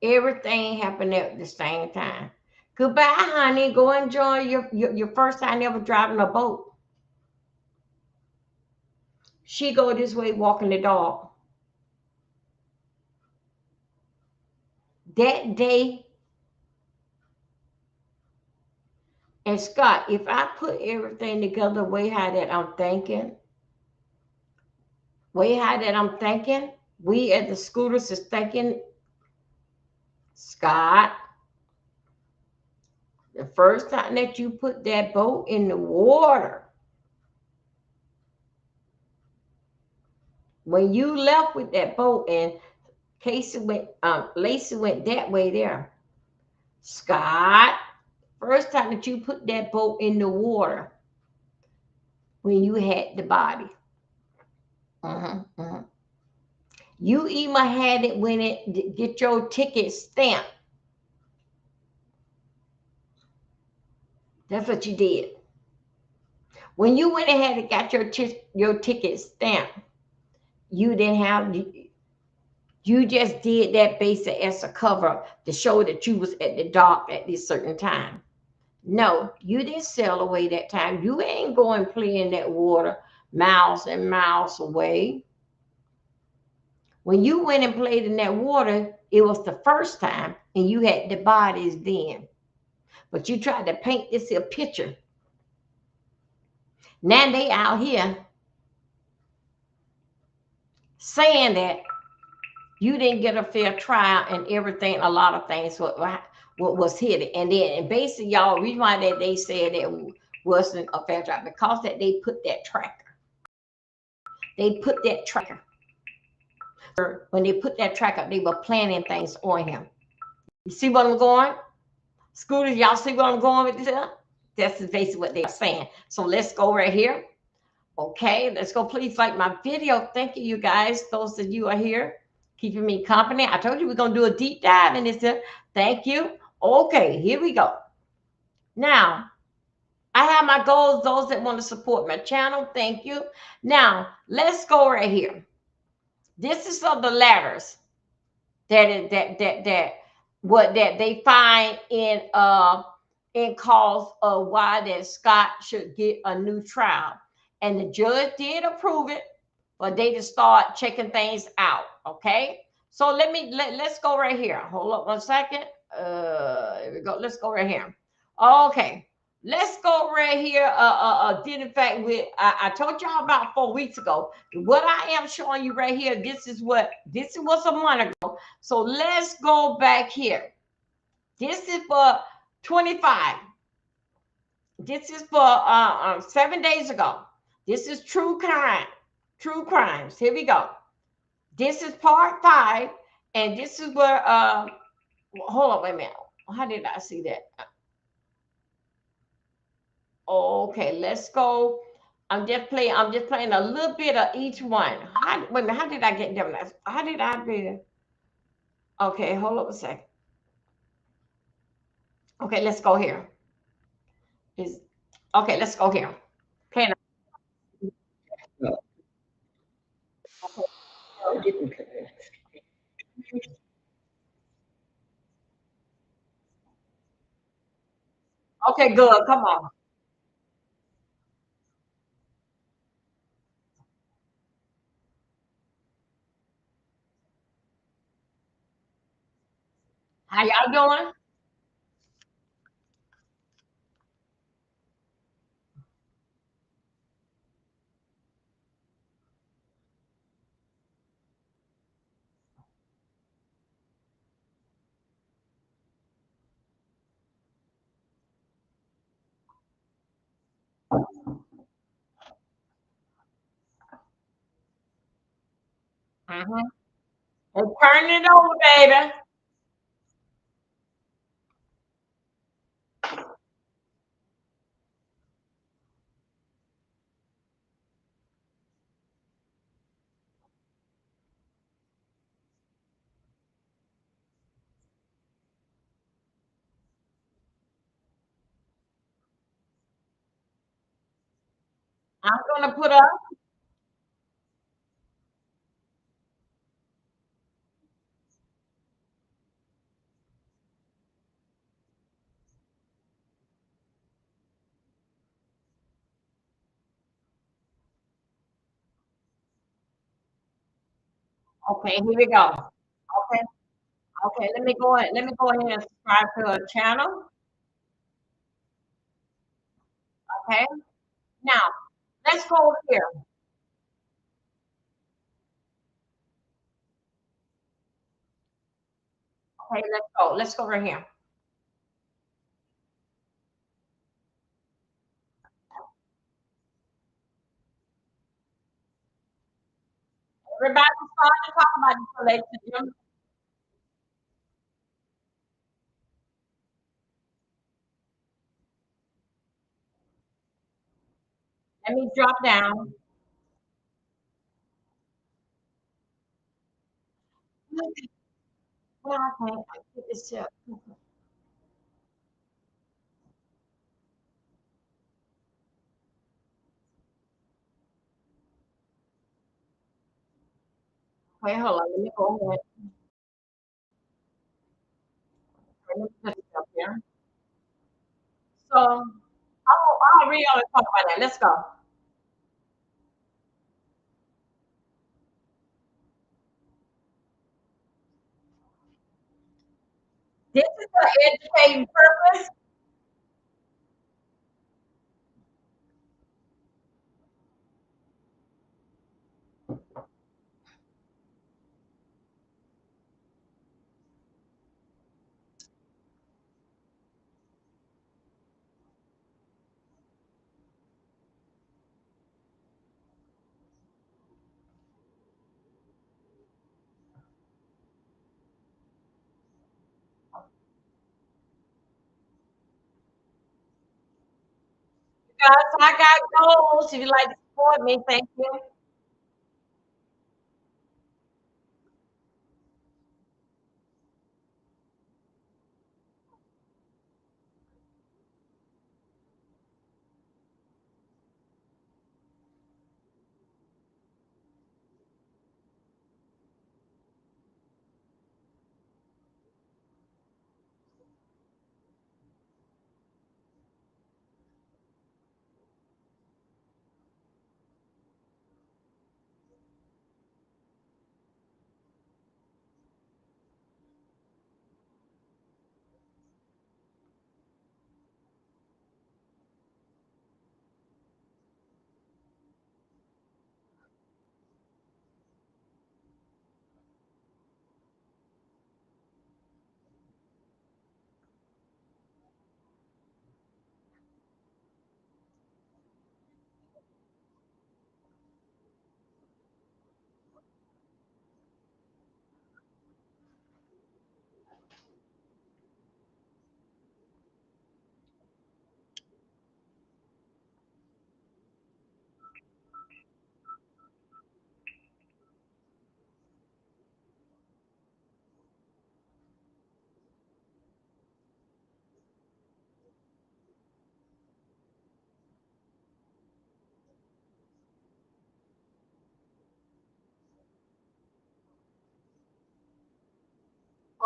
everything happened at the same time. Goodbye, honey. Go enjoy your first time ever driving a boat. She go this way walking the dog. That day, and Scott, if I put everything together way how that I'm thinking, we at the scooters is thinking, Scott, the first time that you put that boat in the water, when you left with that boat and Lacey went that way there. Scott, first time that you put that boat in the water, when you had the body. Uh-huh. You even had it when it get your ticket stamped. That's what you did. When you went ahead and got your ticket stamped, you didn't have you just did that basic as a cover to show that you was at the dock at this certain time. No, you didn't sail away that time. You ain't going play in that water miles and miles away. When you went and played in that water, it was the first time, and you had the bodies then. But you tried to paint this here picture. Now they out here saying that you didn't get a fair trial and everything. A lot of things what was hidden, and basically, y'all, reason why that they said it wasn't a fair trial because that they put that tracker. They put that tracker. When they put that tracker, they were planning things on him. You see what I'm going? Scooters, y'all see what I'm going with this? That's basically what they're saying. So let's go right here. Okay, let's go. Please like my video. Thank you, you guys. Those of you are here, keeping me company. I told you we're going to do a deep dive in this. Thank you. Okay, here we go. Now, I have my goals. Those that want to support my channel, thank you. Now, let's go right here. This is of the letters that what that they find in cause of why that Scott should get a new trial. And the judge did approve it, but they just start checking things out. Okay. So let's go right here. Hold up 1 second. Here we go. Let's go right here. Okay. Let's go right here. Did in fact with I told y'all about 4 weeks ago. What I am showing you right here, this is what's a month ago. So let's go back here. This is for 25. This is for 7 days ago. This is true crimes. Here we go. This is part 5, and this is where hold on, wait a minute. How did I see that? Okay, let's go. I'm just playing a little bit of each one. Wait a minute, how did I get them? How did I be? Okay, hold up a second. Okay, let's go here. Okay, let's go here. Playing. Okay, good. Come on. How y'all doing? Mm-hmm. And turn it over, baby. I'm gonna put up. Okay, here we go. Okay, okay. Let me go ahead. Let me go ahead and subscribe to a channel. Okay. Now let's go over here. Okay, let's go. Let's go right here. Everybody start to talk about this relationship. Let me drop down. Well, okay, I get this up. Okay, hold on. Let me go ahead. Let me put this up here. So, I'll read on and talk about that. Let's go. This is for educating purpose. Guys, I got goals. If you like to support me, thank you.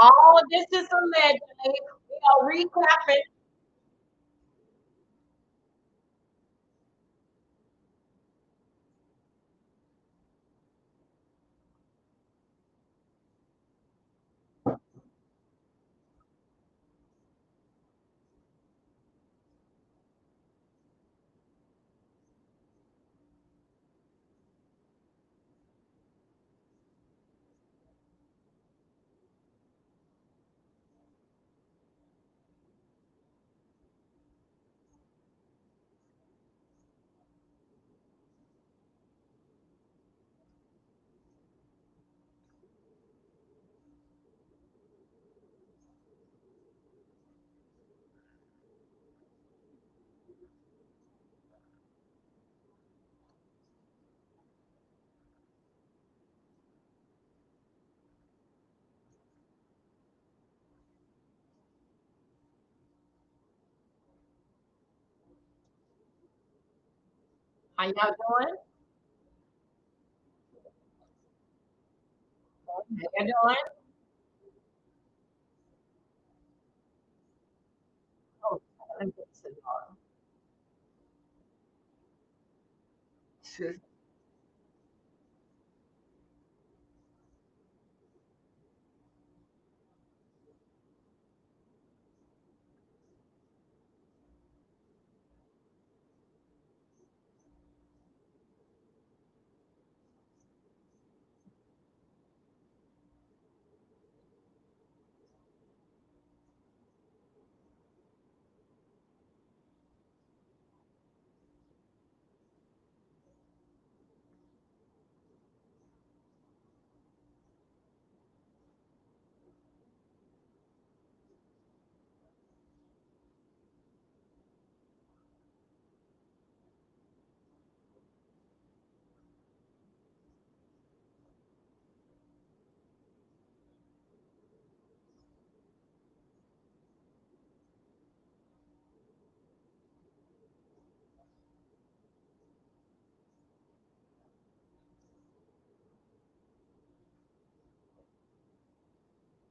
All this is allegedly. We are recapping. How y'all doing? How you doing? Oh, let me get some water.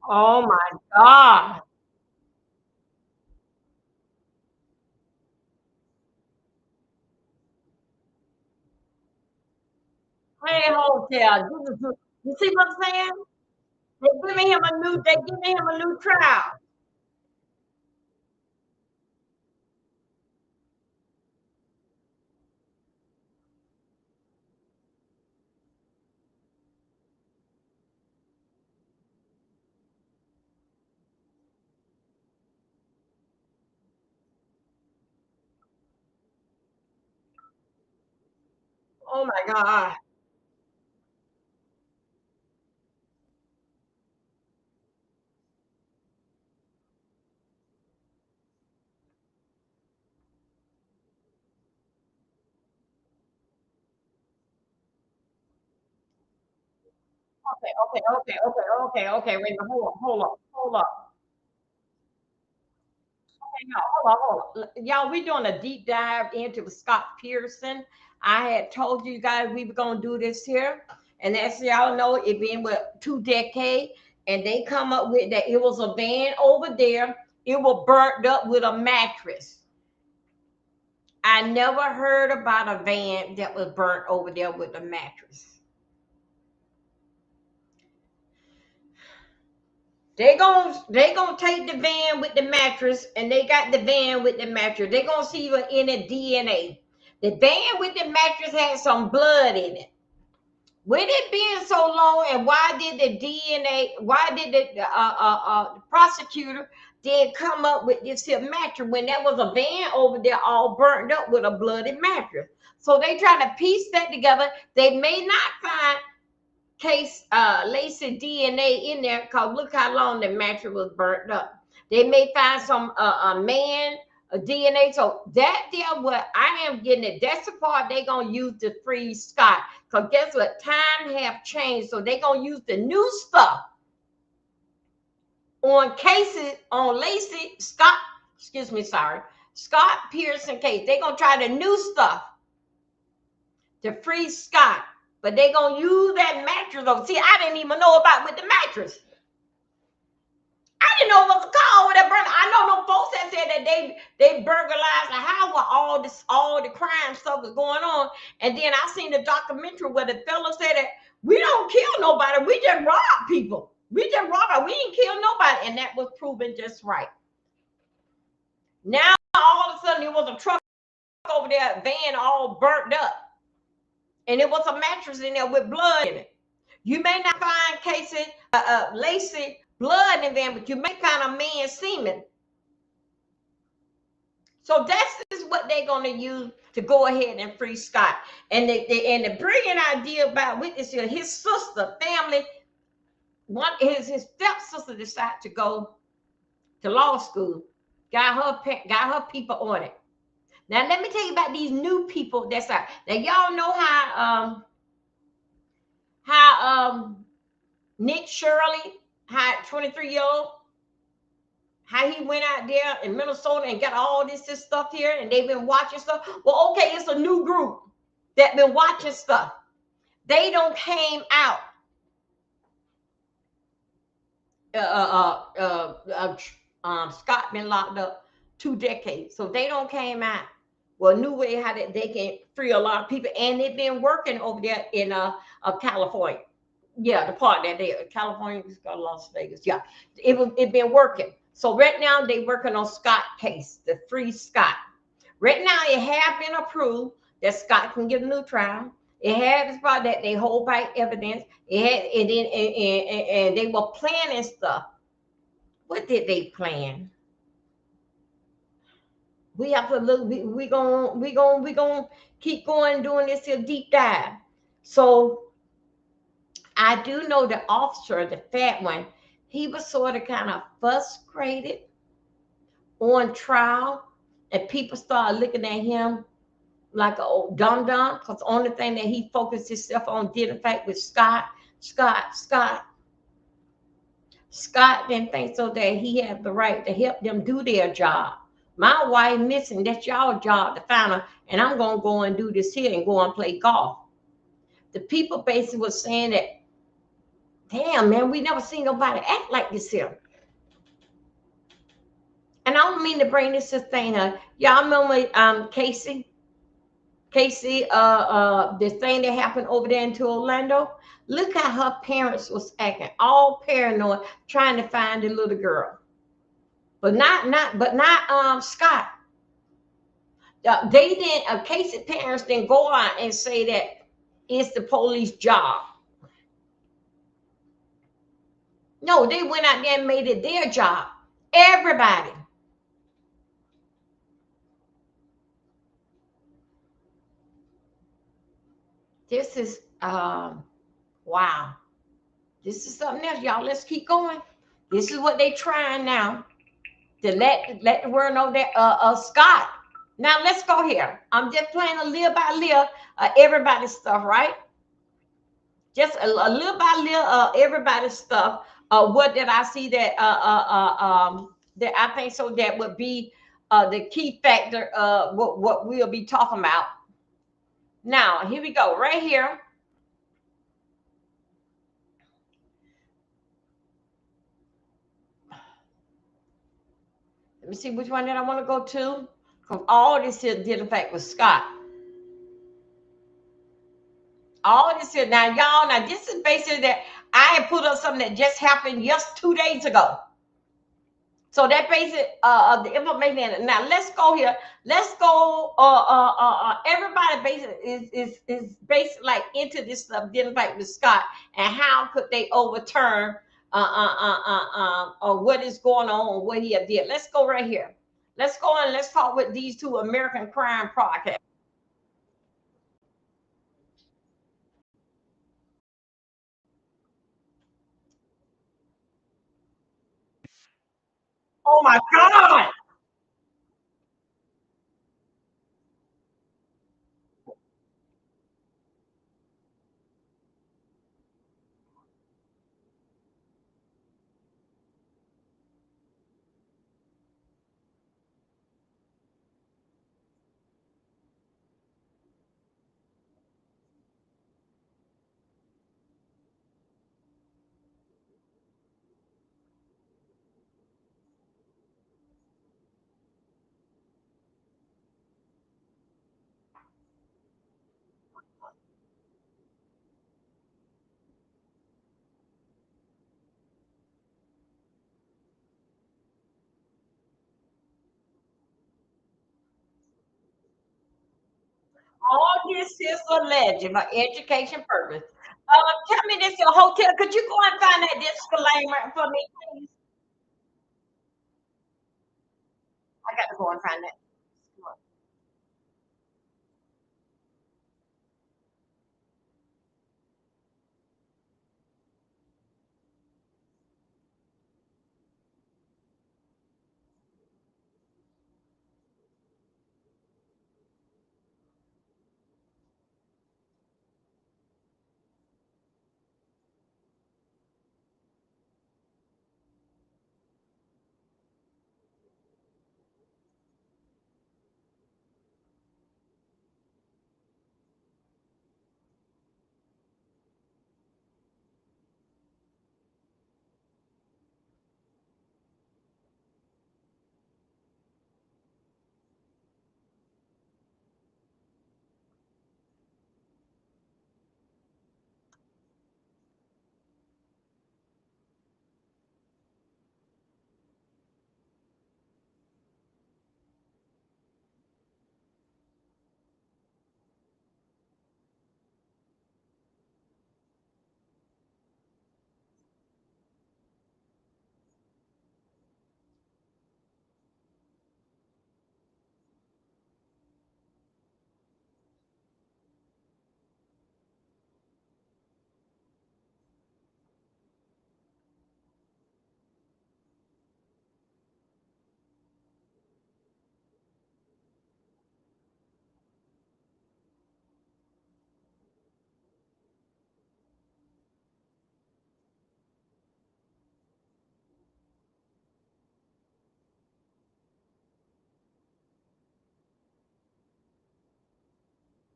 Oh my God. Hey, hotel. You see what I'm saying? They giving him a new trial. Oh my God. Okay. Wait, hold on. Okay, no, hold on. Y'all, we're doing a deep dive into Scott Pearson. I had told you guys we were gonna do this here, and as y'all know, it been what 2 decades, and they come up with that it was a van over there. It was burnt up with a mattress. I never heard about a van that was burnt over there with a mattress. They gonna take the van with the mattress, and they got the van with the mattress. They gonna see any DNA. The van with the mattress had some blood in it. With it being so long, and why did the DNA? Why did the prosecutor did come up with this here mattress when there was a van over there all burnt up with a bloody mattress? So they try to piece that together. They may not find case Lacey DNA in there because look how long the mattress was burnt up. They may find some a man a DNA. So that there what I am getting it. That's the part they gonna use to freeze Scott. Because guess what? Time have changed. So they gonna use the new stuff on cases on Lacey Scott, excuse me, sorry, Scott Pearson case. They gonna try the new stuff to freeze Scott. But they gonna use that mattress. Though. See, I didn't even know about with the mattress. I didn't know what to call with that burn. I know no folks that said that they burglarized the house where all the crime stuff was going on. And then I seen the documentary where the fellow said that we don't kill nobody, we just rob people. We just rob. We didn't kill nobody, and that was proven just right. Now all of a sudden it was a truck over there, van all burnt up, and it was a mattress in there with blood in it. You may not find Casey, Lacey blood in there, but you may find a man's semen. So that's is what they're going to use to go ahead and free Scott. And the brilliant idea about witness here, his sister, family, his stepsister decided to go to law school, got her people on it. Now let me tell you about these new people that's out. Now y'all know how Nick Shirley, how 23-year-old, how he went out there in Minnesota and got all this stuff here, and they've been watching stuff. Well, okay, it's a new group. that been watching stuff. They don't came out. Uh, uh, uh, uh, Scott been locked up 2 decades, so they don't came out. Well, new way how that they can free a lot of people, and they've been working over there in California. Yeah, the part that they California is got Las Vegas. Yeah, it been working. So right now they working on Scott case, the free Scott. Right now it have been approved that Scott can get a new trial. It has brought that they hold back evidence. It had and then and they were planning stuff. What did they plan? We have to look. We gonna keep going doing this here deep dive. So I do know the officer, the fat one, he was sort of kind of frustrated on trial, and people started looking at him like a old dum dum because the only thing that he focused himself on did in fact with Scott didn't think so that he had the right to help them do their job. My wife missing, that's y'all job to find her, and I'm gonna go and do this here and go and play golf. The people basically was saying that, damn man, we never seen nobody act like this here. And I don't mean to bring this to thing up. Y'all remember Casey, the thing that happened over there into Orlando? Look how her parents was acting, all paranoid, trying to find the little girl. But not Scott. They didn't. Casey parents didn't go out and say that it's the police job. No, they went out there and made it their job. Everybody. This is wow. This is something else, y'all. Let's keep going. This is what they trying now to let the world know that Scott. Now let's go here. I'm just playing a little by little everybody's stuff, right? Just a little by little everybody's stuff. What did I see that I think so that would be the key factor what we'll be talking about. Now here we go right here. Let me see which one that I want to go to. Because all this here did affect with Scott. All this here. Now, y'all, now this is basically that I had put up something that just happened just 2 days ago. So that basic the information. Now let's go here. Let's go. Everybody basically is basically like into this stuff dealing like with Scott and how could they overturn what is going on, what he did. Let's go right here. Let's go and let's talk with these two American crime podcasts. Oh my God! All this is alleged for education purpose. Tell me this, your hotel. Could you go and find that disclaimer for me, please? I got to go and find that.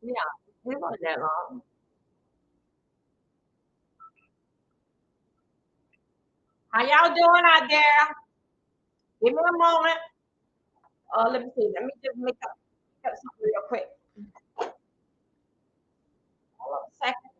Yeah, it wasn't that long. How y'all doing out there? Give me a moment. Let me see. Let me just make up something real quick. Hold on a second.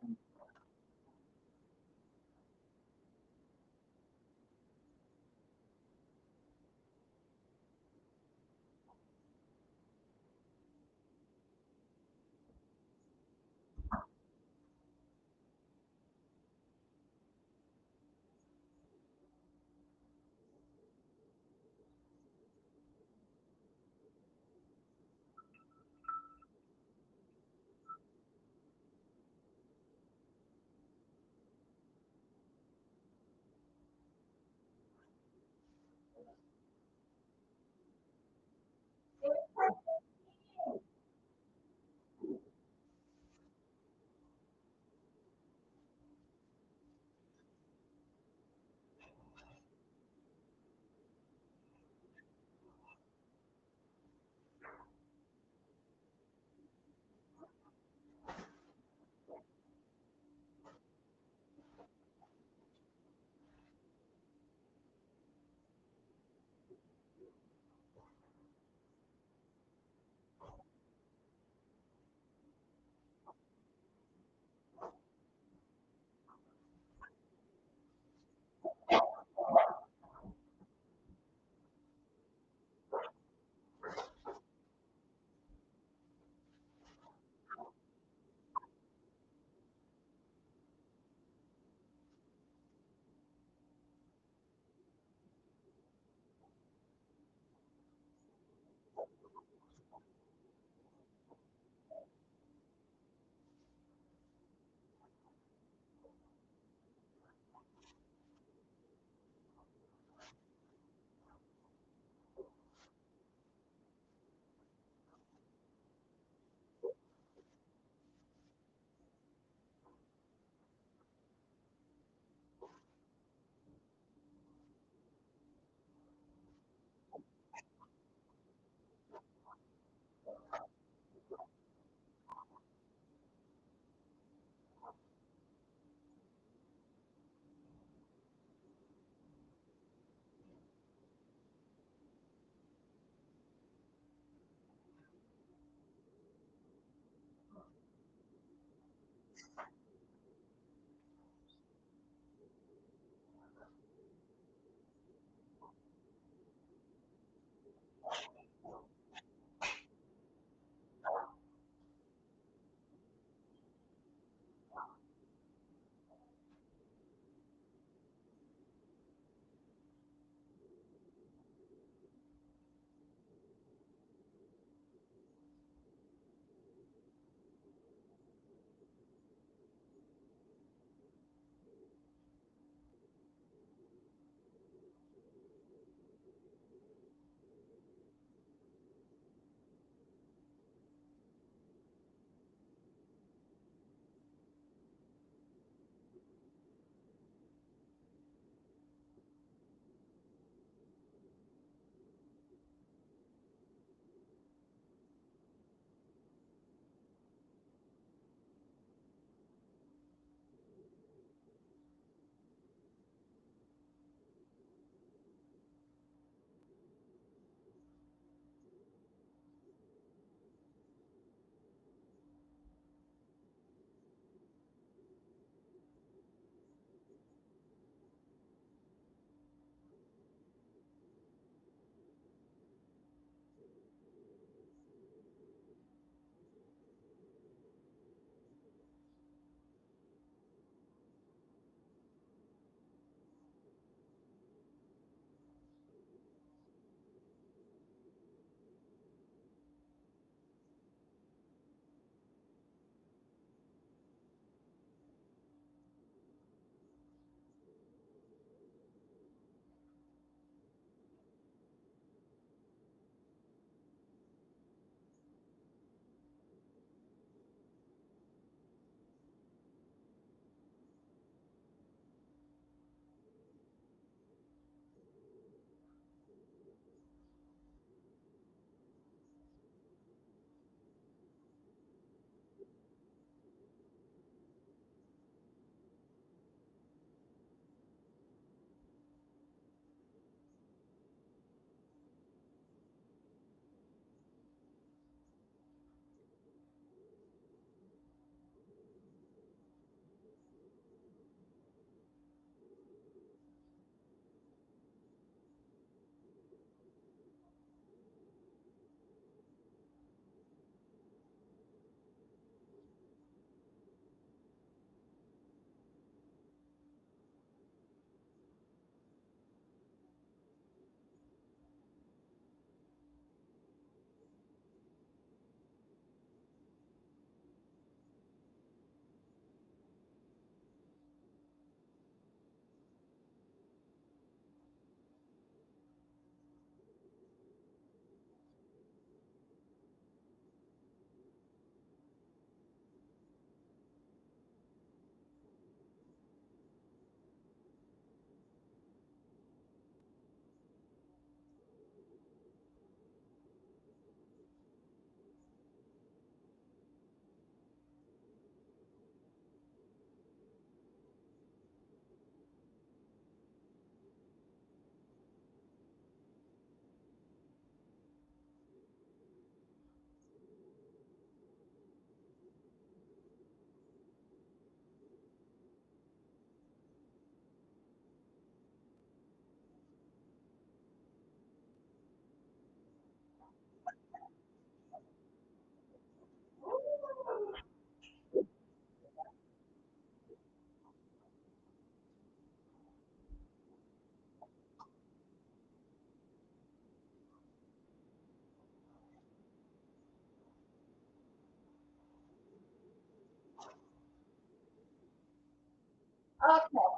Okay.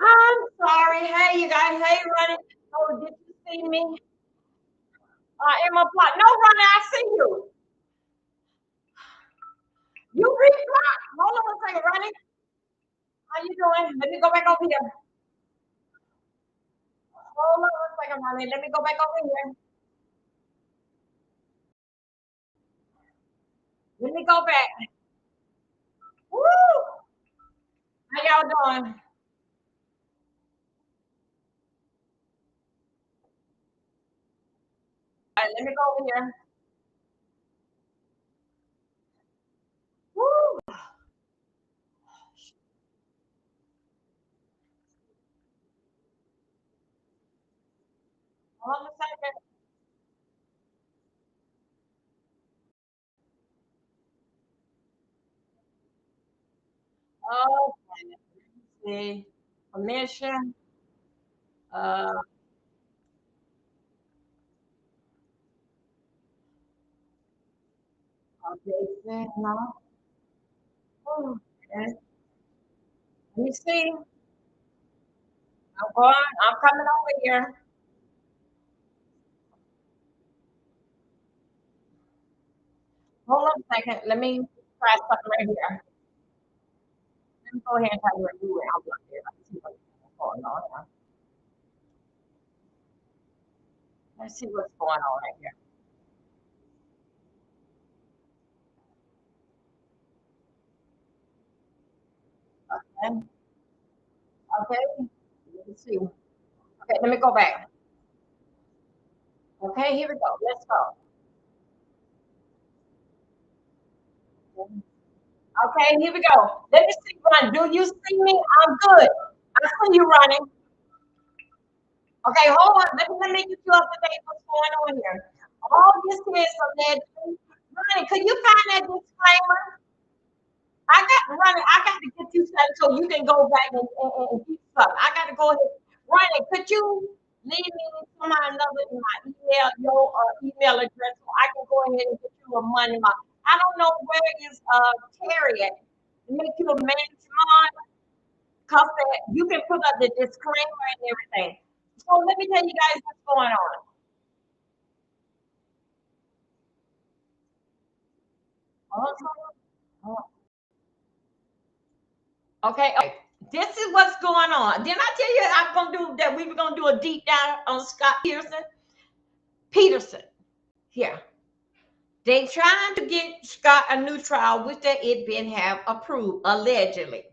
I'm sorry. Hey, you guys. Hey, Ronnie. Oh, did you see me? In my plot. No, Ronnie, I see you. You reply. Hold on a second, Ronnie. How you doing? Let me go back over here. Hold on a second, Ronnie. Let me go back over here. Let me go back. Woo! How y'all doing? All right, let me go over here. Woo! Hold on a second. Okay. Let's see. Permission. Uh, okay. No. Okay. Let me see. I'm going. I'm coming over here. Hold on a second. Let me try something right here. Let me go ahead and try to remove it. I'm right there. Let's see what's going on here. Let's see what's going on right here. Okay. Okay. Let me see. Okay. Let me go back. Okay. Here we go. Let's go. Okay. Here we go. Let me see, Ron. Do you see me? I'm good. I see you running. Okay. Hold on. Let me get you up to date. What's going on here? All this is allegedly. Ronnie, could you find that disclaimer? I got to get you something so you can go back and get something. I got to go ahead. Ronnie, could you leave me somehow another in my email, your email address so I can go ahead and get you a money mark? I don't know where is Terry at. Make you a man because you can put up the disclaimer and everything. So let me tell you guys what's going on. Uh-huh. Okay, okay. This is what's going on. Didn't I tell you I'm gonna do that? We were gonna do a deep dive on Scott Peterson. Peterson. Here. They trying to get Scott a new trial, which they it been have approved, allegedly.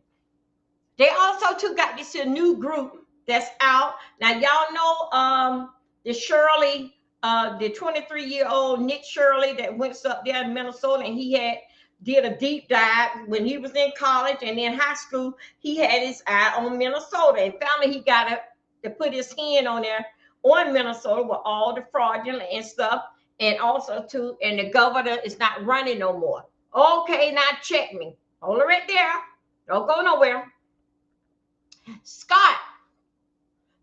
They also too got this new group that's out. Now y'all know the Shirley, the 23-year-old Nick Shirley that went up there in Minnesota and he had did a deep dive when he was in college and in high school. He had his eye on Minnesota and finally he got to put his hand on there on Minnesota with all the fraudulent and stuff. And also too, and the governor is not running no more. Okay, now check me. Hold it right there. Don't go nowhere. Scott,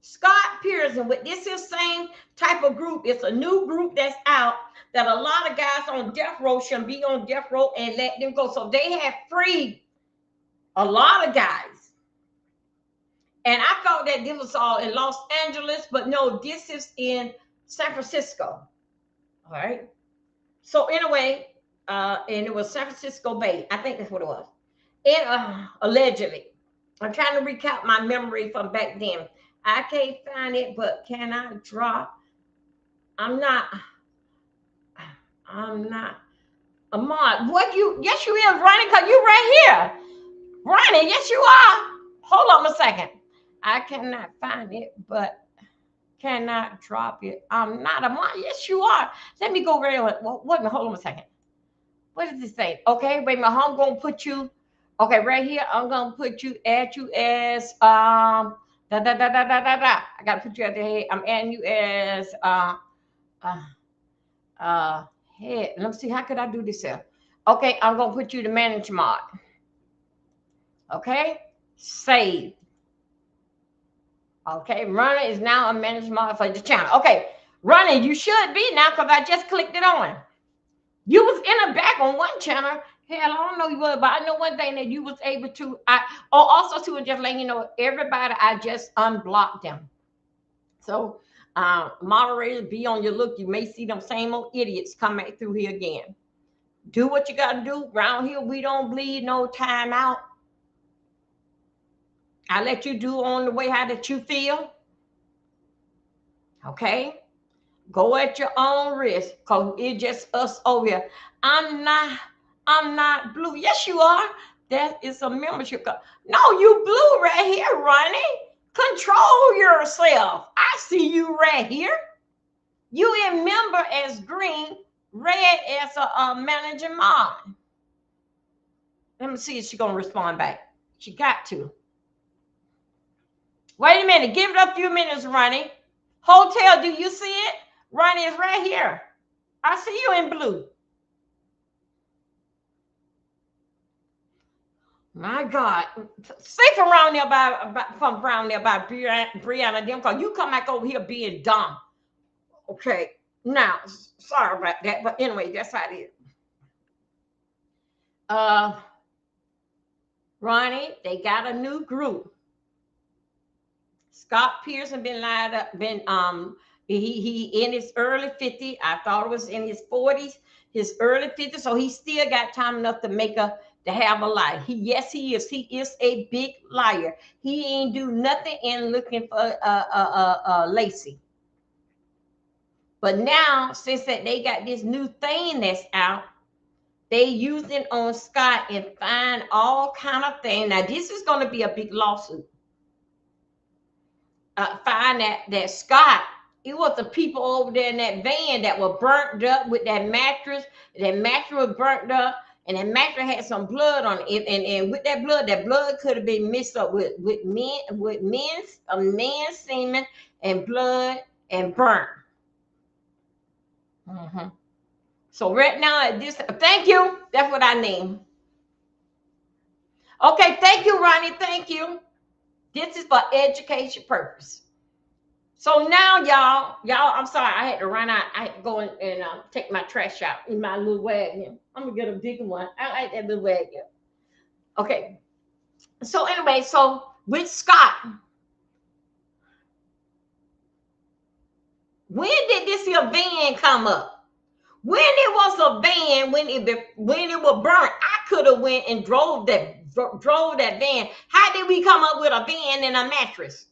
Scott Pearson, with this is same type of group. It's a new group that's out that a lot of guys on death row should be on death row and let them go. So they have freed a lot of guys. And I thought that this was all in Los Angeles, but no, this is in San Francisco. All right. So anyway, and it was San Francisco Bay. I think that's what it was. And allegedly, I'm trying to recount my memory from back then. I can't find it, but can I drop? I'm not. I'm not. Ahmad, what you? Yes, you is running because you right here. Running, yes, you are. Hold on a second. I cannot find it, but cannot drop it. I'm not Ahmad. Yes, you are. Let me go right on. Wait a minute. Hold on a second. What does it say? Okay, wait a minute. I'm gonna put you. Okay, right here. I'm gonna put you. Add you as da da da da da da da. I gotta put you at the head. I'm adding you as uh uh head. Let me see. How could I do this here? Okay, I'm gonna put you the manager mod. Okay, save. Okay, running is now a manager mod for the channel. Okay, running. You should be now because I just clicked it on. You was in the back on one channel Hell, I don't know you were, but I know one thing that you was able to. Also too, and just letting you know, everybody, I just unblocked them. So, moderators, be on your look. You may see them same old idiots come back through here again. Do what you got to do. Around here, we don't bleed no time out. I let you do on the way how that you feel. Okay, go at your own risk, cause it's just us over here. I'm not. I'm not blue. Yes, you are. That is a membership card. No, you blue right here, Ronnie. Control yourself. I see you right here. You in member as green, red as a managing mod. Let me see if she's gonna respond back. She got to. Wait a minute. Give it a few minutes, Ronnie. Hotel, do you see it? Ronnie is right here. I see you in blue. My God. Stay from around there by Brianna them, because you come back over here being dumb. Okay. Now, sorry about that. But anyway, that's how it is. Ronnie, they got a new group. Scott Pearson been lined up, he in his early 50s. I thought it was in his 40s, his early 50s. So he still got time enough to have a life. He is. He is a big liar. He ain't do nothing in looking for Lacey. But now, since that they got this new thing that's out, they using on Scott and find all kind of things. Now, this is going to be a big lawsuit. Find that Scott, it was the people over there in that van that were burnt up with that mattress. That mattress was burnt up, and that mattress had some blood on it. And with that blood could have been mixed up with men's semen and blood and burnt. Mm-hmm. So right now at this, thank you. That's what I need. Okay, thank you, Ronnie. Thank you. This is for education purpose. So now, y'all, I'm sorry, I had to run out. I had to go and take my trash out in my little wagon. I'm gonna get a bigger one. I like that little wagon. Okay. So anyway, so with Scott, when did this here van come up? When it was a van, when it was burnt, I could have went and drove that van. How did we come up with a van and a mattress?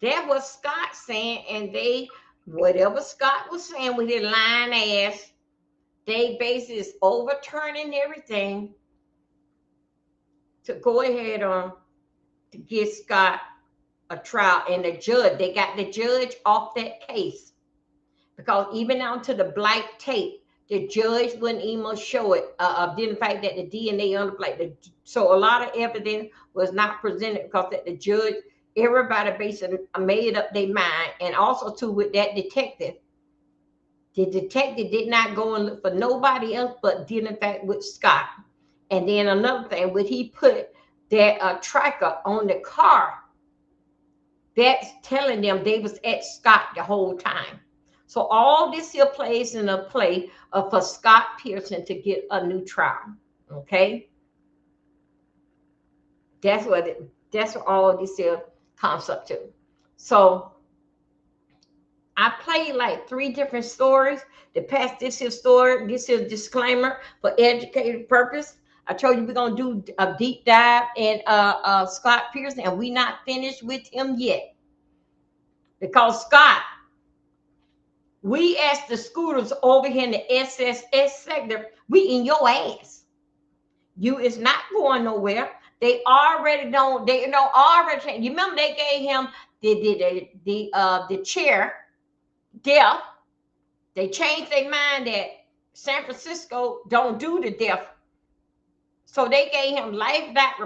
That was Scott saying, and whatever Scott was saying with his lying ass, they basically is overturning everything to go ahead on to get Scott a trial. And they got the judge off that case. Because even down to the black tape, the judge wouldn't even show it, didn't fact that the DNA on the plate. So a lot of evidence was not presented because that the judge, everybody basically made up their mind. And also too with that detective, the detective did not go and look for nobody else, but did in fact with Scott. And then another thing, when he put that tracker on the car, that's telling them they was at Scott the whole time. So all this here plays in a play for Scott Pearson to get a new trial. Okay, that's what all this here comes up to. So I played like 3 different stories to pass this here story. This is disclaimer for educated purpose. I told you we're gonna do a deep dive in Scott Pearson, and we not finished with him yet because Scott. We as the scooters over here in the SSS sector, we in your ass. You is not going nowhere. They already don't. They already. You remember they gave him the chair death. They changed their mind that San Francisco don't do the death, so they gave him life without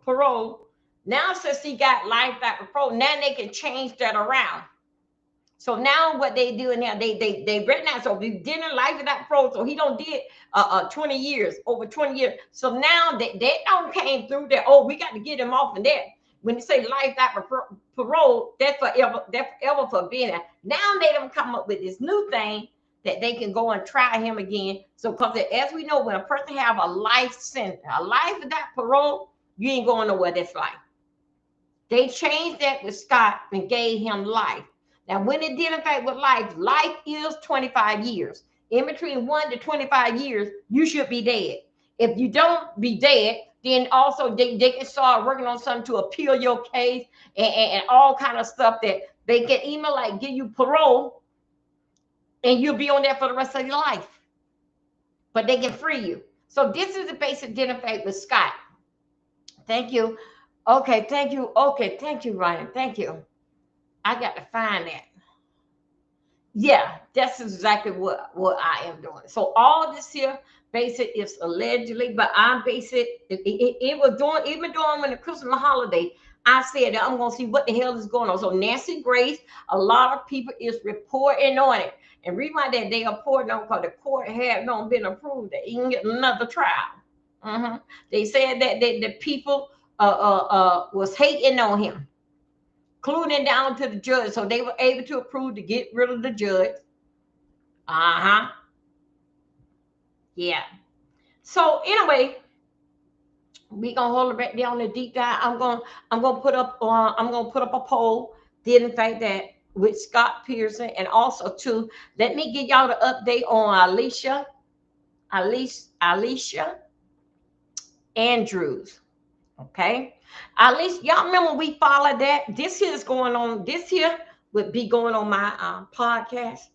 parole. Now since he got life without parole, now they can change that around. So now what they do now, they right now, so we didn't life without parole, so he don't did 20 years, over 20 years. So now they don't came through that, oh, we got to get him off of that. When you say life without parole, that's forever for being there. Now they don't come up with this new thing that they can go and try him again. So, because as we know, when a person have a life sentence, a life without parole, you ain't going nowhere. That's life. They changed that with Scott and gave him life. Now, when it did in fact with life, life is 25 years. In between 1 to 25 years, you should be dead. If you don't be dead, then also they can start working on something to appeal your case and all kind of stuff that they can even like give you parole and you'll be on there for the rest of your life. But they can free you. So this is the basic deal in fact with Scott. Thank you. Okay, thank you. Okay, thank you, Ryan. Thank you. I got to find that. Yeah, that's exactly what I am doing. So all this here, basic is allegedly, but I'm basic. It was doing even during when the Christmas holiday. I said that I'm gonna see what the hell is going on. So Nancy Grace, a lot of people is reporting on it, and reason why that they are reporting on because the court had not been approved. They can get another trial. They said that the people was hating on him, including down to the judge. So they were able to approve to get rid of the judge. Uh-huh. Yeah. So anyway, we gonna hold it back there on the deep dive. I'm gonna put up a poll. Did in fact that with Scott Pearson and also too. Let me give y'all the update on Alicia Andrews. Okay. At least y'all remember we followed that. This here is going on. This here would be going on my podcast.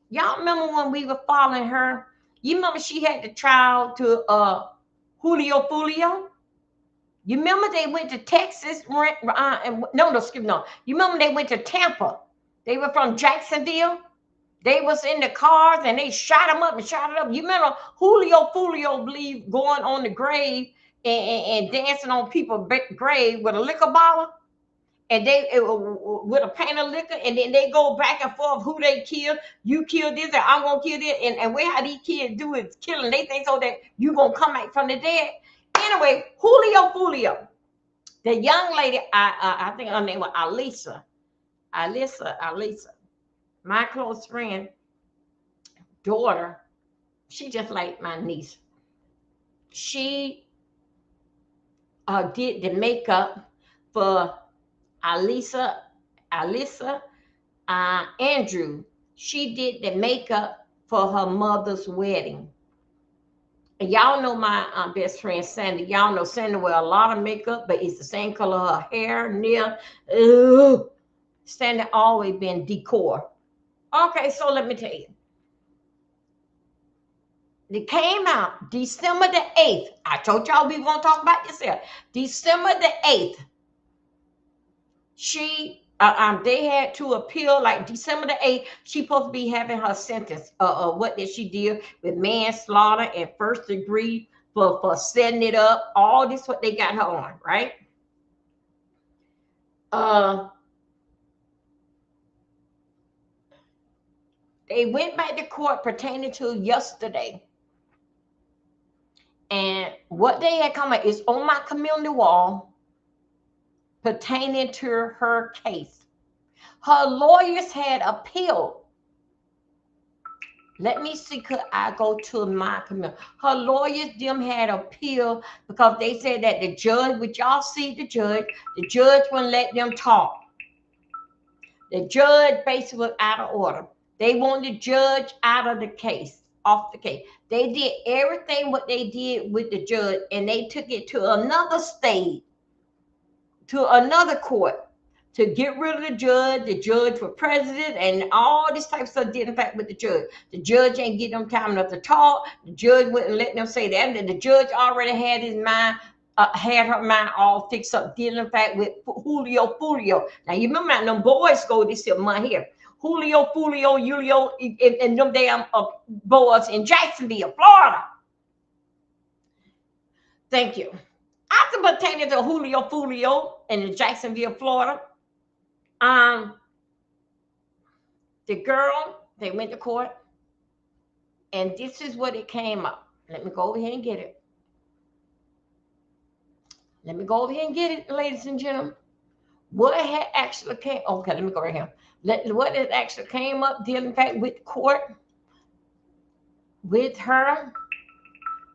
Y'all remember when we were following her? You remember she had the trial to Julio Fulio? You remember they went to Texas? And no, excuse me, no. You remember they went to Tampa? They were from Jacksonville. They was in the cars and they shot him up and shot it up. You remember Julio Fulio believe going on the grave and dancing on people's grave with a liquor bottle? And with a pan of liquor, and then they go back and forth who they kill. You kill this, and I'm gonna kill this, and where how these kids do is killing. They think so that you gonna come back from the dead. Anyway, Julio Fulio, the young lady, I think her name was Alisa, my close friend, daughter. She just like my niece. She did the makeup for Alisa Andrew. She did the makeup for her mother's wedding. And y'all know my best friend Sandy. Y'all know Sandy wear a lot of makeup, but it's the same color her hair, nail. Ugh. Sandy always been decor. Okay, so let me tell you. It came out December the 8th. I told y'all we were going to talk about this here. December the 8th. They had to appeal like December the 8th. She supposed to be having her sentence. What did she did with manslaughter and first degree for setting it up. All this what they got her on, right? They went back to court pertaining to yesterday. And what they had come up is on my community wall pertaining to her case. Her lawyers had appealed. Let me see, could I go to my community? Her lawyers, them had appealed because they said that the judge, which y'all see the judge wouldn't let them talk. The judge basically was out of order. They wanted the judge out of the case, off the case. They did everything what they did with the judge, and they took it to another state, to another court, to get rid of the judge for president, and all this type of stuff did in fact with the judge. The judge ain't give them time enough to talk. The judge wouldn't let them say that. And the judge already had his mind, had her mind all fixed up, dealing in fact with Julio Fulio. Now you remember that them boys go this month here. Julio Fulio, and them damn boys in Jacksonville, Florida. Thank you. After pertaining to Julio Fulio in Jacksonville, Florida, the girl, they went to court, and this is what it came up. Let me go over here and get it. Ladies and gentlemen. What had actually came, okay, let me go right here. What had actually came up dealing in fact with the court. with her.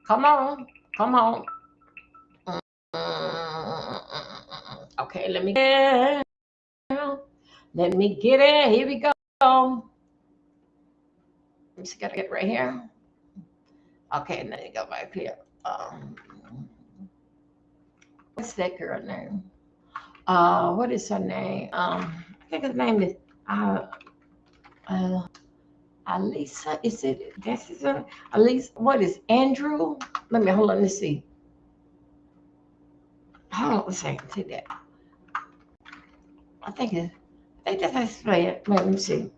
Come on, come on. Okay, let me get it. Here we go. I'm just gonna get right here. Okay, let me go back here. What's that girl name? What is her name? I think her name is uh, uh Alisa. Is it? This is her. Alisa. What is Andrew? Let me hold on. Let's see. Hold on a second. See that. I think it. I think that's how it's played. Let me see.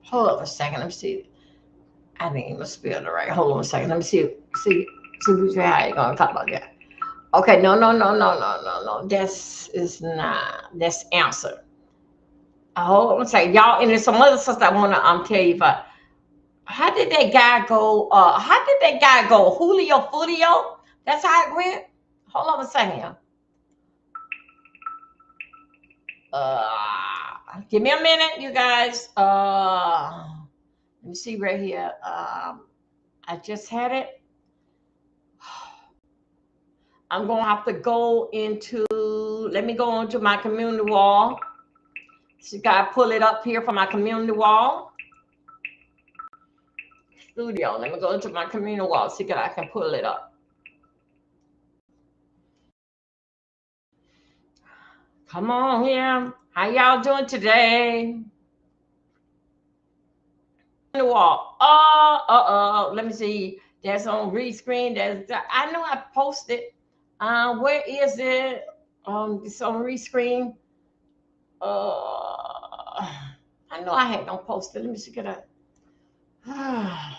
Hold on a second. Let me see. I didn't even spell it right. Hold on a second. Let me see which how you gonna talk about that. Okay, no. That's answer. Hold on a second, y'all. And there's some other stuff I wanna tell you about. How did that guy go? How did that guy go? Julio Fulio? That's how it went. Hold on a second. Give me a minute, you guys. Let me see right here. I just had it. I'm gonna have to go into. Let me go onto my community wall. So you gotta pull it up here from my community wall. Studio. Let me go into my community wall. See if I can pull it up. Come on here. How y'all doing today? The wall. Let me see. That's on Restream. I know I posted. Where is it? It's on Restream. I know I had no posted. Let me see. Get I?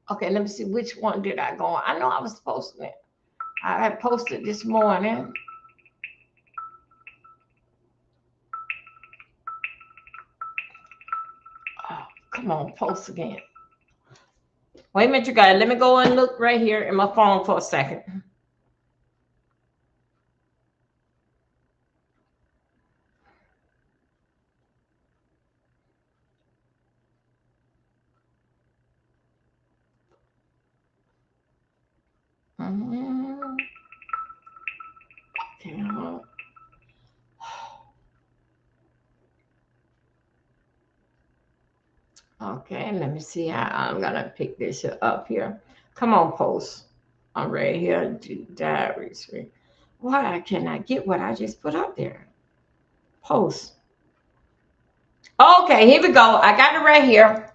Okay, let me see which one did I go on. I know I was posting it. I had posted this morning. Oh, come on, post again. Wait a minute, you guys. Let me go and look right here in my phone for a second. Mm-hmm. Okay, okay, let me see how I'm gonna pick this up here. Come on, post. I'm right here. Do diaries. Why can I get what I just put up there? Post. Okay, here we go. I got it right here.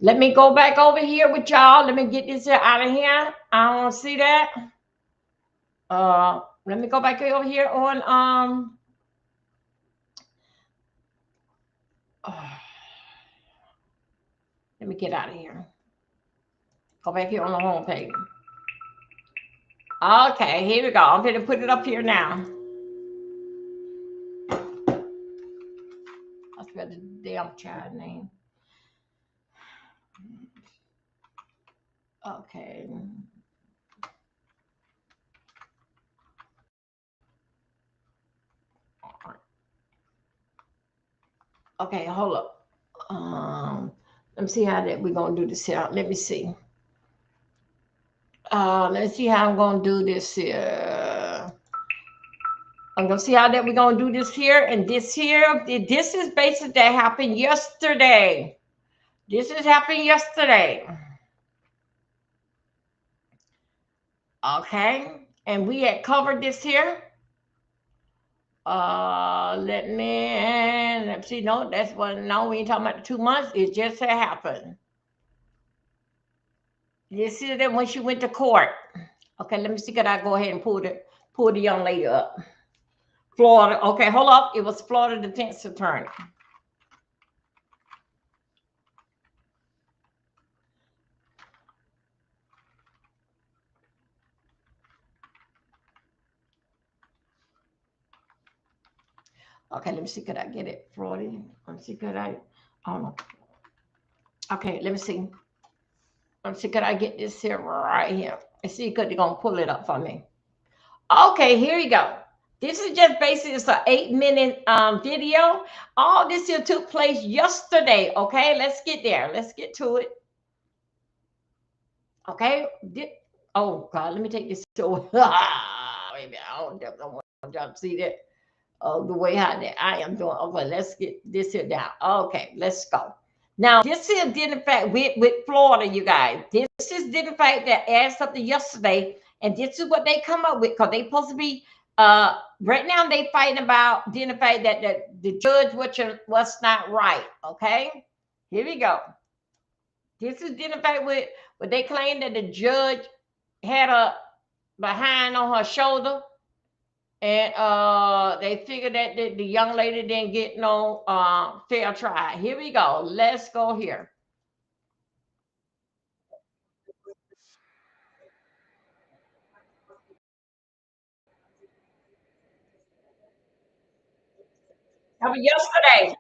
Let me go back over here with y'all. Let me get this out of here. I don't see that. Let me go back over here on let me get out of here. Go back here on the home page. Okay, here we go. I'm going to put it up here now. I spelled the damn child name. Okay. Okay, hold up. Let me see how that we're gonna do this here. Let me see. Let's see how I'm gonna do this here. I'm gonna see how that we're gonna do this here and this here. This is basically that happened yesterday. This has happened yesterday. Okay, and we had covered this here. Let me see. No, that's what. No, we ain't talking about the 2 months. It just had happened. You see that when she went to court. Okay, let me see. Could I go ahead and pull the young lady up? Florida. Okay, hold up. It was Florida defense attorney. Okay, let me see. Could I get it? Florida. Let me see. Could I? Oh no. Okay, let me see. Let's see, could I get this here right here? Let's see, could they gonna pull it up for me? Okay, here you go. This is just basically it's an 8 minute video. All this here took place yesterday. Okay, let's get there. Let's get to it. Okay. Oh God, let me take this to. Maybe I don't want y'all to see that. The way how that I am doing. Okay, let's get this here down. Okay, let's go. Now, this here did in fact with Florida, you guys. This is did in fact that asked something yesterday, and this is what they come up with because they supposed to be right now they fighting about did in fact that the judge what's not right. Okay, here we go. This is did in fact with what they claim that the judge had a behind on her shoulder and they figured that the young lady didn't get no fair trial. Here we go. Let's go here. That was yesterday.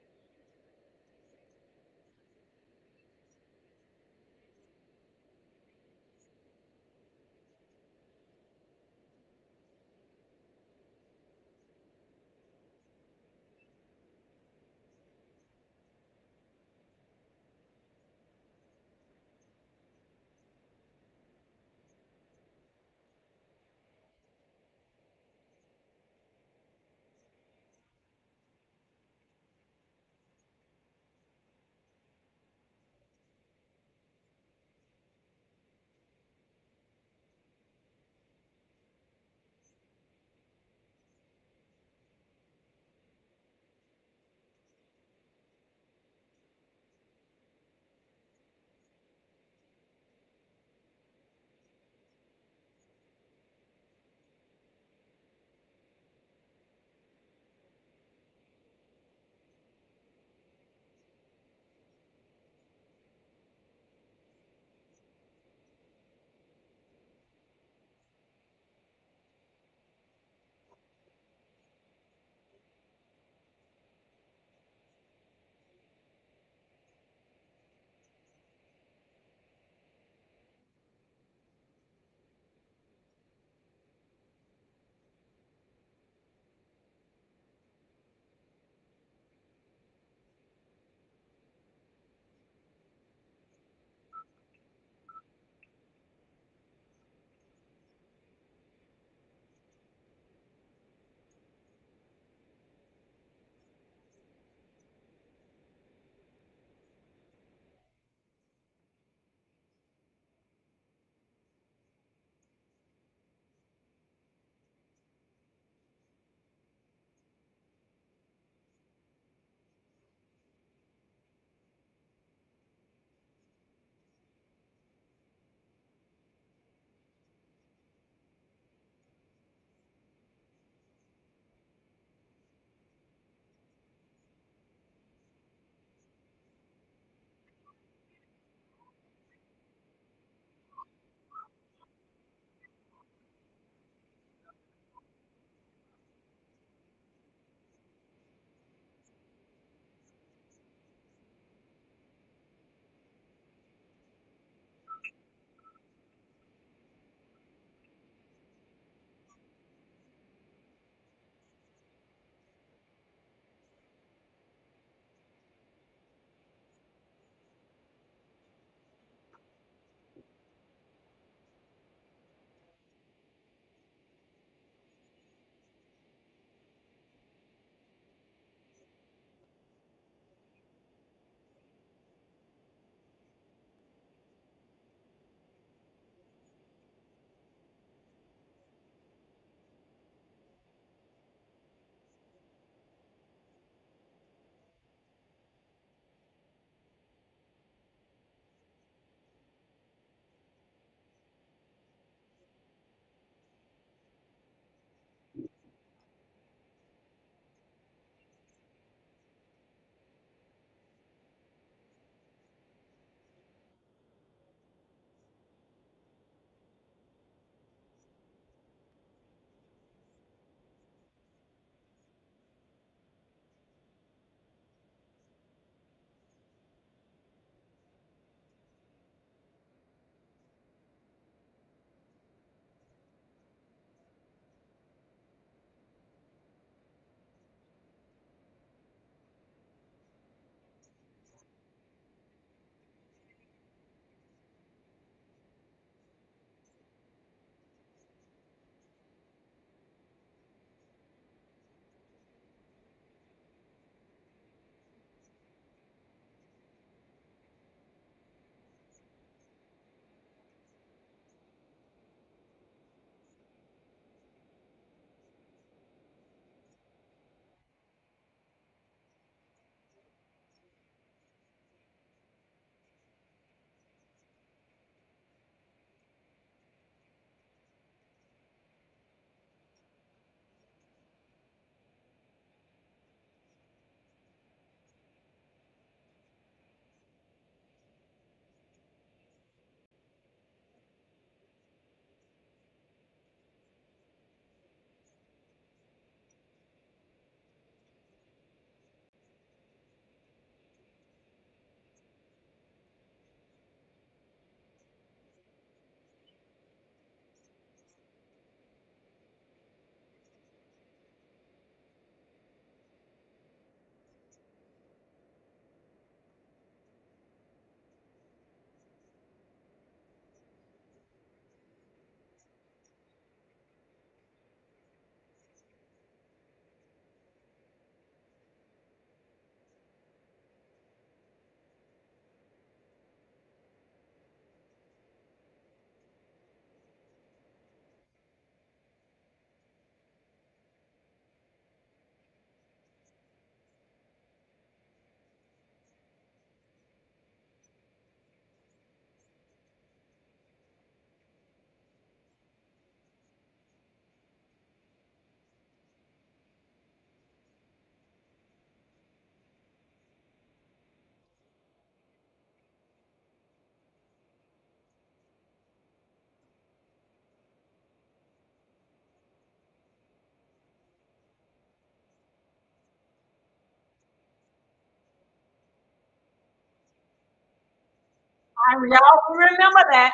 Y'all remember that.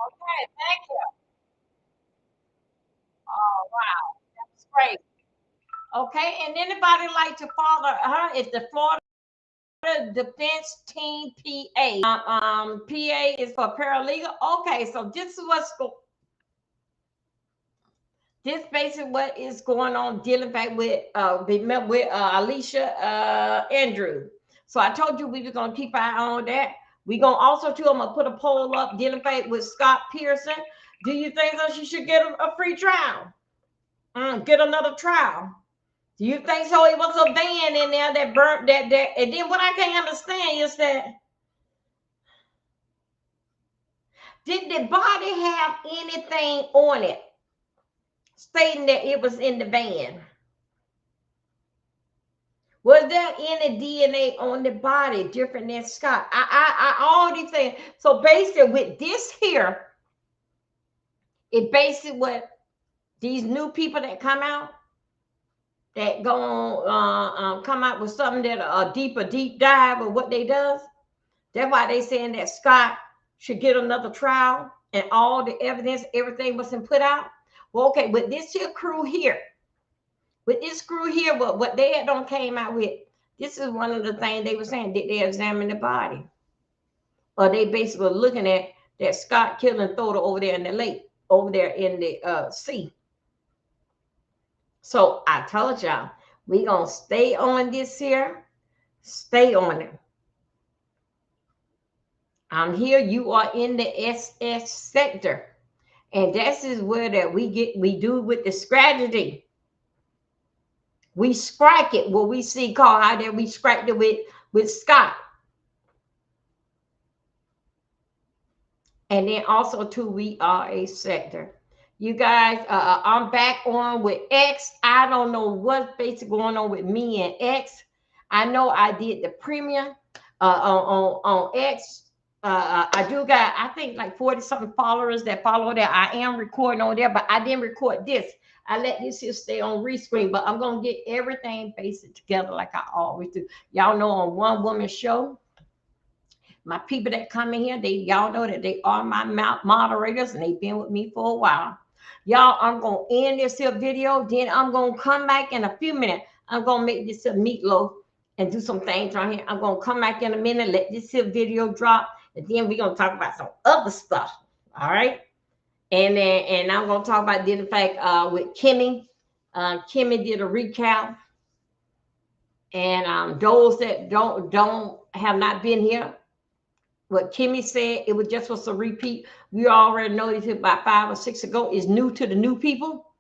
Okay, thank you. Oh, wow. That's great. Okay, and anybody like to follow her? It's the Florida Defense Team PA. PA is for paralegal. Okay, so this basically what is going on dealing back with Alicia Andrew. So I told you we were gonna keep our eye on that. We gonna also too. I'm gonna put a poll up dealing back with Scott Pearson. Do you think that she should get a free trial? Get another trial? Do you think so? It was a van in there that burnt that. And then what I can't understand is that did the body have anything on it stating that it was in the van? Was there any DNA on the body different than Scott? I all these things. So basically, with this here, it basically what these new people that come out that go come out with something that a deep dive of what they does. That's why they saying that Scott should get another trial and all the evidence, everything wasn't put out. Well, okay, with this here crew here, what they had done came out with, this is one of the things they were saying. Did they examine the body? Or they basically were looking at that Scott killed and threw it over there in the lake, over there in the sea. So I told y'all, we gonna stay on this here, stay on it. I'm here, you are in the SS sector. And this is where that we do with the strategy. We strike it what we see called how that we strike it with Scott. And then also too, we are a sector. You guys, I'm back on with X. I don't know what's basically going on with me and X. I know I did the premium on X. I do got, I think, like 40 something followers that follow that. I am recording on there, but I didn't record this. I let this here stay on Restream, but I'm gonna get everything basic together like I always do. Y'all know on One Woman Show, my people that come in here, y'all know that they are my moderators and they've been with me for a while. Y'all, I'm gonna end this here video. Then I'm gonna come back in a few minutes. I'm gonna make this a meatloaf and do some things right here. I'm gonna come back in a minute, let this here video drop, and then we're gonna talk about some other stuff. All right. And I'm gonna talk about the fact with Kimmy. Kimmy did a recap. And those that don't have not been here, what Kimmy said, it was just was a repeat. We already know this about 5 or 6 ago. Is new to the new people.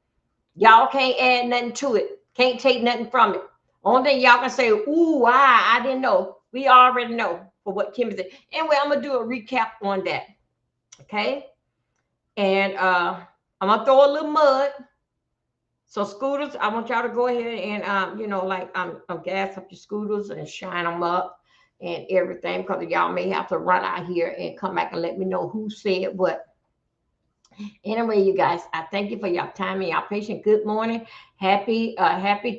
Y'all can't add nothing to it. Can't take nothing from it. Only thing y'all can say, ooh, I didn't know. We already know for what Kimmy said. Anyway, I'm gonna do a recap on that. Okay. And I'm gonna throw a little mud. So scooters, I want y'all to go ahead and like gas up your scooters and shine them up and everything, because y'all may have to run out here and come back and let me know who said what. Anyway, you guys, I thank you for your time and your patience. Good morning, happy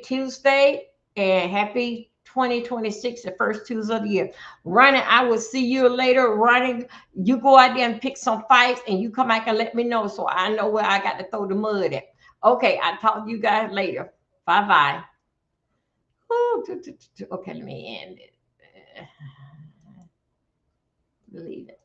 Tuesday, and happy 2026, the first Tuesday of the year. Running, I will see you later. Running, you go out there and pick some fights, and you come back and let me know so I know where I got to throw the mud at. Okay, I'll talk to you guys later. Bye bye. Okay, let me end it. Delete it.